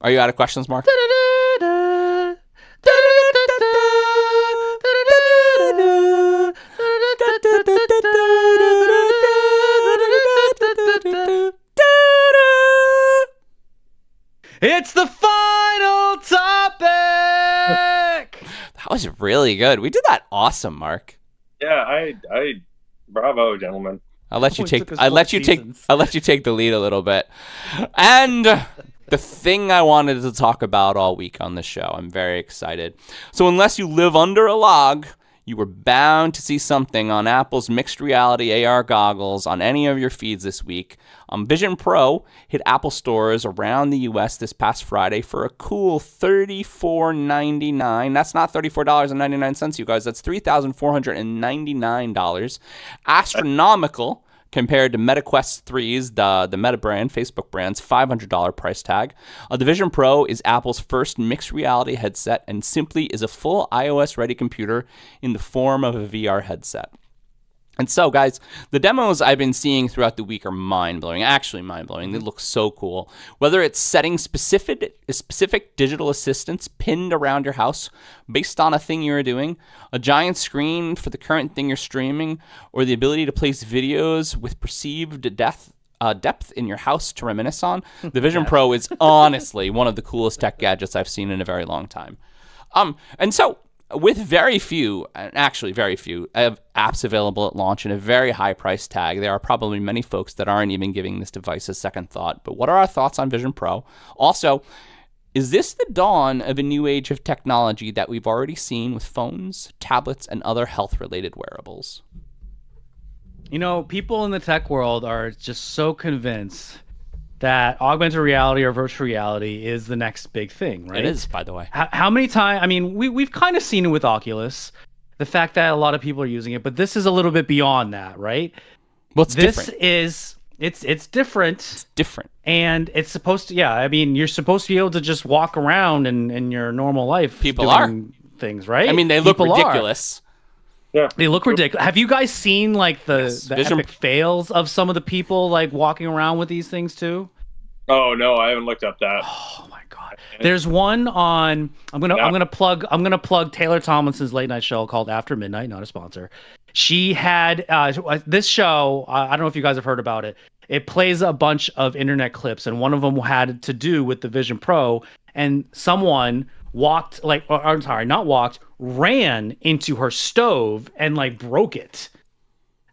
Are you out of questions, Mark? was really good. We did that awesome, Mark. Yeah, I bravo, gentlemen. I'll let you Only take took us I'll 4 let you seasons. take the lead a little bit. And the thing I wanted to talk about all week on the show. I'm very excited. So unless you live under a log, you were bound to see something on Apple's mixed reality AR goggles on any of your feeds this week. Vision Pro hit Apple stores around the U.S. this past Friday for a cool $34.99. That's not $34.99, you guys. That's $3,499. Astronomical compared to MetaQuest 3's, the Meta brand, Facebook brand's $500 price tag. The Vision Pro is Apple's first mixed reality headset and simply is a full iOS-ready computer in the form of a VR headset. And so, guys, the demos I've been seeing throughout the week are mind-blowing, actually mind-blowing. They look so cool. Whether it's setting specific digital assistants pinned around your house based on a thing you're doing, a giant screen for the current thing you're streaming, or the ability to place videos with perceived depth in your house to reminisce on, the Vision Pro is honestly one of the coolest tech gadgets I've seen in a very long time. And so, with very few apps available at launch and a very high price tag, there are probably many folks that aren't even giving this device a second thought. But what are our thoughts on Vision Pro? Also, is this the dawn of a new age of technology that we've already seen with phones, tablets, and other health-related wearables? You know, people in the tech world are just so convinced that augmented reality or virtual reality is the next big thing, right? It is, by the way. How many times? I mean, we've kind of seen it with Oculus, the fact that a lot of people are using it, but this is a little bit beyond that, right? Well, it's different. It's different. It's different. And it's supposed to, yeah, I mean, you're supposed to be able to just walk around in your normal life. People doing things, right? I mean, they look ridiculous. Yeah, they look ridiculous. Have you guys seen like the Vision... epic fails of some of the people like walking around with these things too? Oh no, I haven't looked up that. Oh my god. There's one on I'm gonna plug Taylor Tomlinson's late night show called After Midnight, not a sponsor. She had this show, I don't know if you guys have heard about it. It plays a bunch of internet clips, and one of them had to do with the Vision Pro, and someone ran into her stove and like broke it.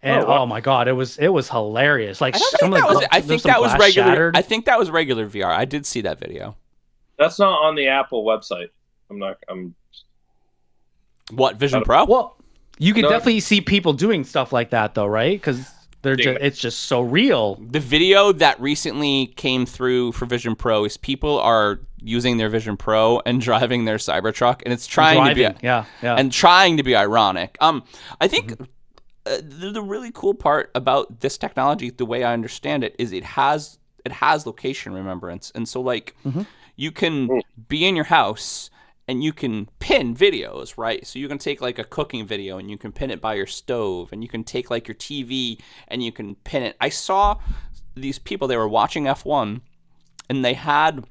And oh my god, it was hilarious. Like I think that was regular. Shattered. I think that was regular VR. I did see that video. That's not on the Apple website. What, Vision Pro? Well, you can definitely see people doing stuff like that though, right? Because it's just so real. The video that recently came through for Vision Pro is people are using their Vision Pro and driving their Cybertruck, and it's trying to be ironic. I think the really cool part about this technology, the way I understand it, is it has location remembrance, and so like you can be in your house and you can pin videos, right? So you can take like a cooking video and you can pin it by your stove, and you can take like your TV and you can pin it. I saw these people, they were watching F1 and they had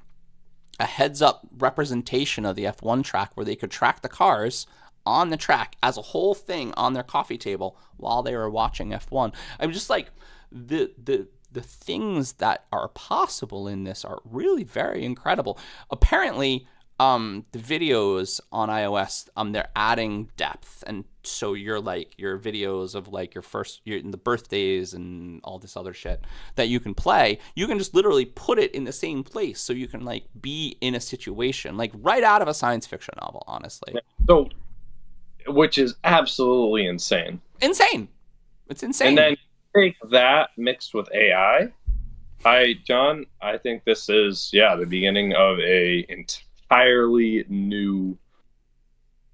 a heads-up representation of the F1 track where they could track the cars on the track as a whole thing on their coffee table while they were watching F1. I'm just like, the things that are possible in this are really very incredible. Apparently, the videos on iOS, they're adding depth, and so your videos of like the birthdays and all this other shit that you can play, you can just literally put it in the same place, so you can like be in a situation like right out of a science fiction novel, honestly. So, which is absolutely insane. It's insane. And then take that mixed with AI. John, I think this is the beginning of a entirely new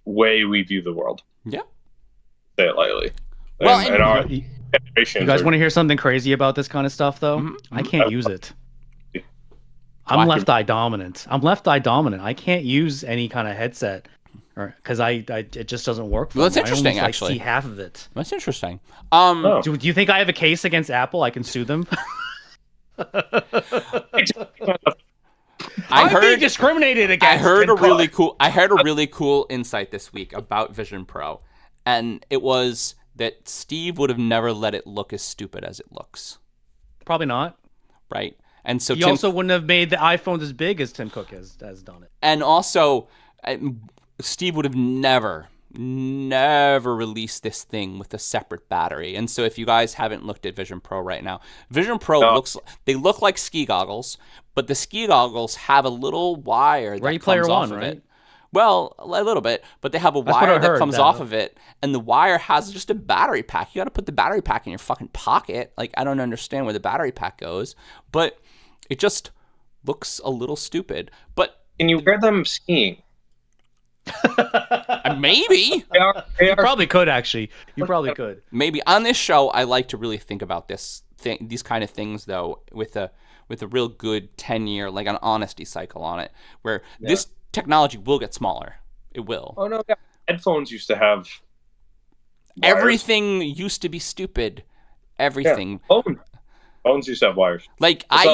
way we view the world. Yeah. Say it lightly. Well, you guys want to hear something crazy about this kind of stuff, though? Mm-hmm. I can't use it. I'm left eye dominant. I can't use any kind of headset, because it just doesn't work for me. Well, that's interesting, I only, actually. see half of it. That's interesting. Do you think I have a case against Apple? I can sue them. I'm being discriminated against. I heard a really cool insight this week about Vision Pro, and it was that Steve would have never let it look as stupid as it looks. Probably not. Right. And so he also wouldn't have made the iPhones as big as Tim Cook has done it. And also, Steve would have never released this thing with a separate battery. And so if you guys haven't looked at Vision Pro right now, Vision Pro look like ski goggles, but the ski goggles have a little wire that comes off of it. Well, a little bit, but they have a wire that comes off of it, and the wire has just a battery pack. You got to put the battery pack in your fucking pocket. Like, I don't understand where the battery pack goes, but it just looks a little stupid. But can you wear them skiing? Maybe. You probably could, actually. You probably could. Maybe. On this show, I like to really think about these kind of things, though, with a real good 10-year, like an honesty cycle on it, where this technology will get smaller. It will. Oh, no. Headphones used to have wires. Everything used to be stupid. Everything. Yeah. Phones used to have wires. Like, I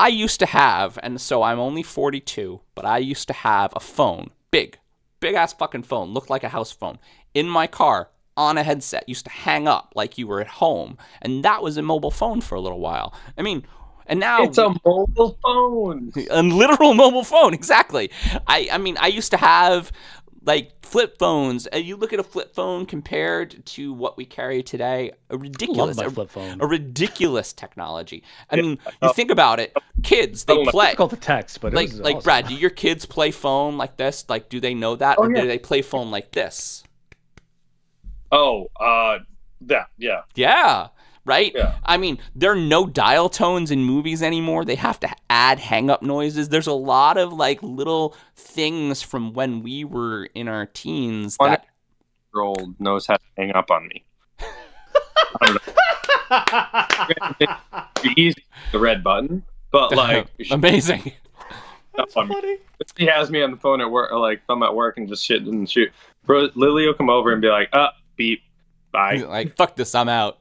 used to have, and so I'm only 42, but I used to have a phone. Big ass fucking phone. Looked like a house phone. In my car. On a headset. Used to hang up like you were at home. And that was a mobile phone for a little while. I mean... And now it's a mobile phone. A literal mobile phone, exactly. I mean, I used to have like flip phones. You look at a flip phone compared to what we carry today, a ridiculous technology. I mean, you think about it, kids, they play. It's called the text, but like awesome. Brad, do your kids play phone like this? Like, do they know that, or do they play phone like this? Yeah. Yeah. Right? Yeah. I mean, there are no dial tones in movies anymore. They have to add hang-up noises. There's a lot of, like, little things from when we were in our teens that... 1-year-old knows how to hang up on me. Easy, the red button, but, like... Amazing. That's funny. He has me on the phone at work, or, like, I'm at work and just shit and shoot. Bro, Lily will come over and be like, beep, bye. Like, fuck this, I'm out.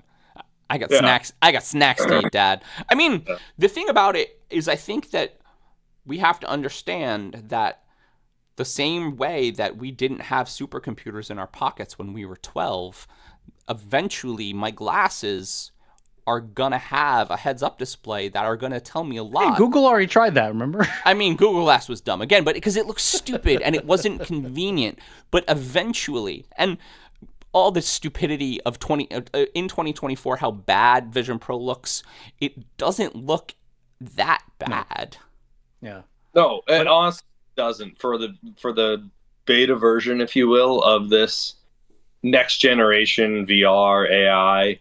I got snacks to eat, Dad. I mean, the thing about it is I think that we have to understand that the same way that we didn't have supercomputers in our pockets when we were 12, eventually my glasses are going to have a heads-up display that are going to tell me a lot. Hey, Google already tried that, remember? I mean, Google Glass was dumb, again, but because it looked stupid and it wasn't convenient. But eventually, and... all the stupidity of in 2024, how bad Vision Pro looks, it doesn't look that bad. Yeah. No, it honestly doesn't. For the beta version, if you will, of this next generation VR AI,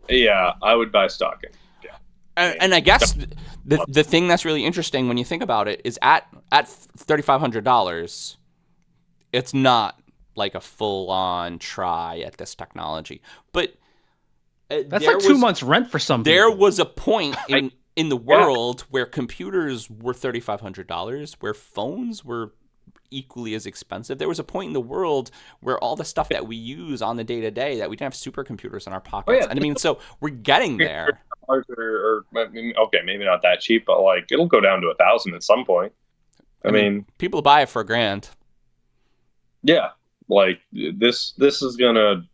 I would buy stocking. Yeah. And I guess the thing that's really interesting when you think about it is at $3,500, it's not like a full-on try at this technology, but that's like 2 months rent for some people. There was a point in the world where computers were $3,500, where phones were equally as expensive. There was a point in the world where all the stuff that we use on the day-to-day, that we didn't have supercomputers in our pockets. And I mean, so we're getting there. Or okay, maybe not that cheap, but like it'll go down to $1,000 at some point. I mean, people buy it for $1,000. Yeah. Like this is gonna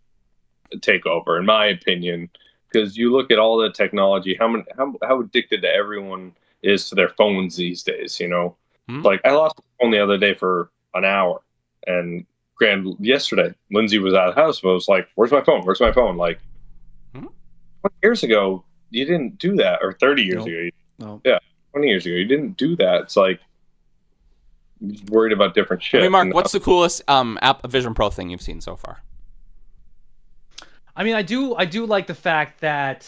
take over, in my opinion, because you look at all the technology, how addicted to everyone is to their phones these days. You know, like I lost my phone the other day for an hour, and yesterday Lindsay was out of the house, but I was like, "Where's my phone? Where's my phone?" Like 20 years ago, you didn't do that, or 30 years ago, 20 years ago, you didn't do that. It's like. Worried about different shit. I mean, Mark, what's the coolest Vision Pro thing you've seen so far? I mean, I do like the fact that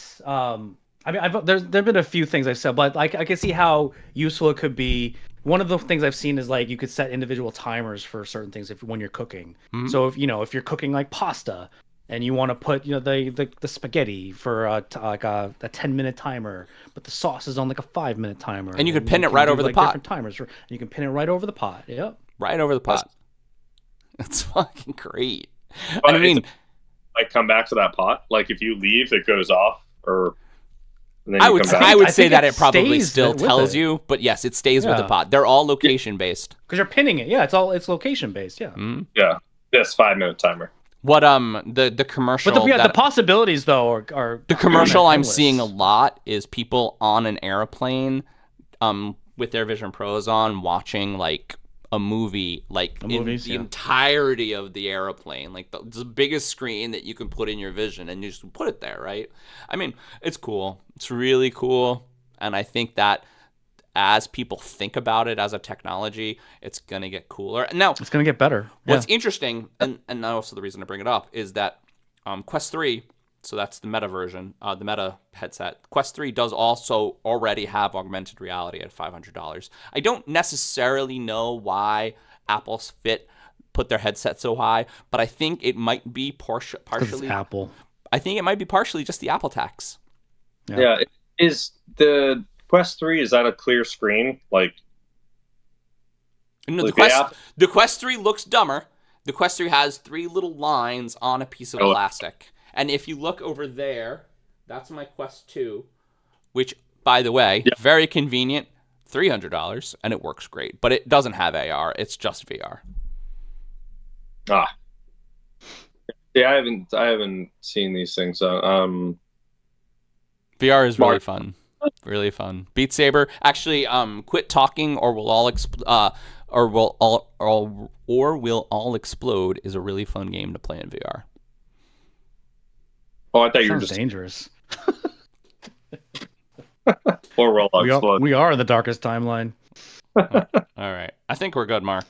there's been a few things I've said, but like I can see how useful it could be. One of the things I've seen is like you could set individual timers for certain things when you're cooking. So if you're cooking like pasta and you want to put the spaghetti for like a 10-minute timer, but the sauce is on like a 5-minute timer, and you could pin it right over the pot. Different timers, and you can pin it right over the pot. Yep, right over the pot. That's fucking great. But I mean, like come back to that pot. Like if you leave, it goes off, or and then I would say that it probably still tells it. You, but yes, it stays with the pot. They're all location based because you're pinning it. Yeah, it's location based. Yeah. Yeah, this 5-minute timer. What the commercial, but the possibilities though are the commercial I'm seeing a lot is people on an airplane with their Vision Pros on watching like a movie like in the entirety of the airplane, like the biggest screen that you can put in your vision, and you just put it there, right? I mean, it's cool. It's really cool, and I think that as people think about it as a technology, it's gonna get cooler. Now it's gonna get better. What's interesting, and also the reason I bring it up is that Quest 3. So that's the Meta version, the Meta headset. Quest 3 does also already have augmented reality at $500. I don't necessarily know why Apple's put their headset so high, but I think it might be partially Apple. I think it might be partially just the Apple tax. Yeah. Is the Quest 3, is that a clear screen? Like, no, the Quest 3 looks dumber. The Quest 3 has 3 little lines on a piece of plastic. And if you look over there, that's my Quest 2, which, by the way, very convenient, $300, and it works great. But it doesn't have AR; it's just VR. Yeah, I haven't seen these things. VR is really fun, really fun. Beat Saber, actually, quit talking, or we'll all we'll all explode is a really fun game to play in VR. Oh, I thought you were just dangerous. Or we'll explode. We are in the darkest timeline. All right, I think we're good, Mark.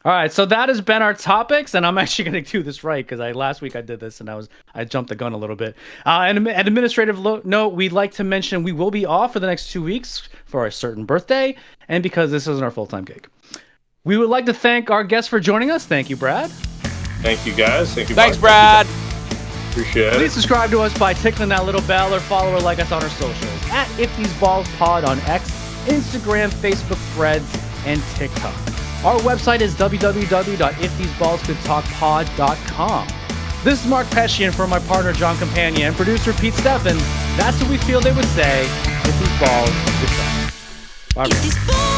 All right, so that has been our topics, and I'm actually going to do this right because last week I did this and I jumped the gun a little bit. And an administrative note, we'd like to mention we will be off for the next 2 weeks for a certain birthday, and because this isn't our full-time gig. We would like to thank our guests for joining us. Thank you, Brad. Thank you, guys. Thanks, Brad. Appreciate it. Please subscribe to us by tickling that little bell or follow or like us on our socials at If These Balls Pod on X, Instagram, Facebook, Threads, and TikTok. Our website is www.iftheseballscouldtalkpod.com. This is Mark Pescian for my partner John Campagna and producer Pete Steffen. That's what we feel they would say if these balls could talk. Bye, man.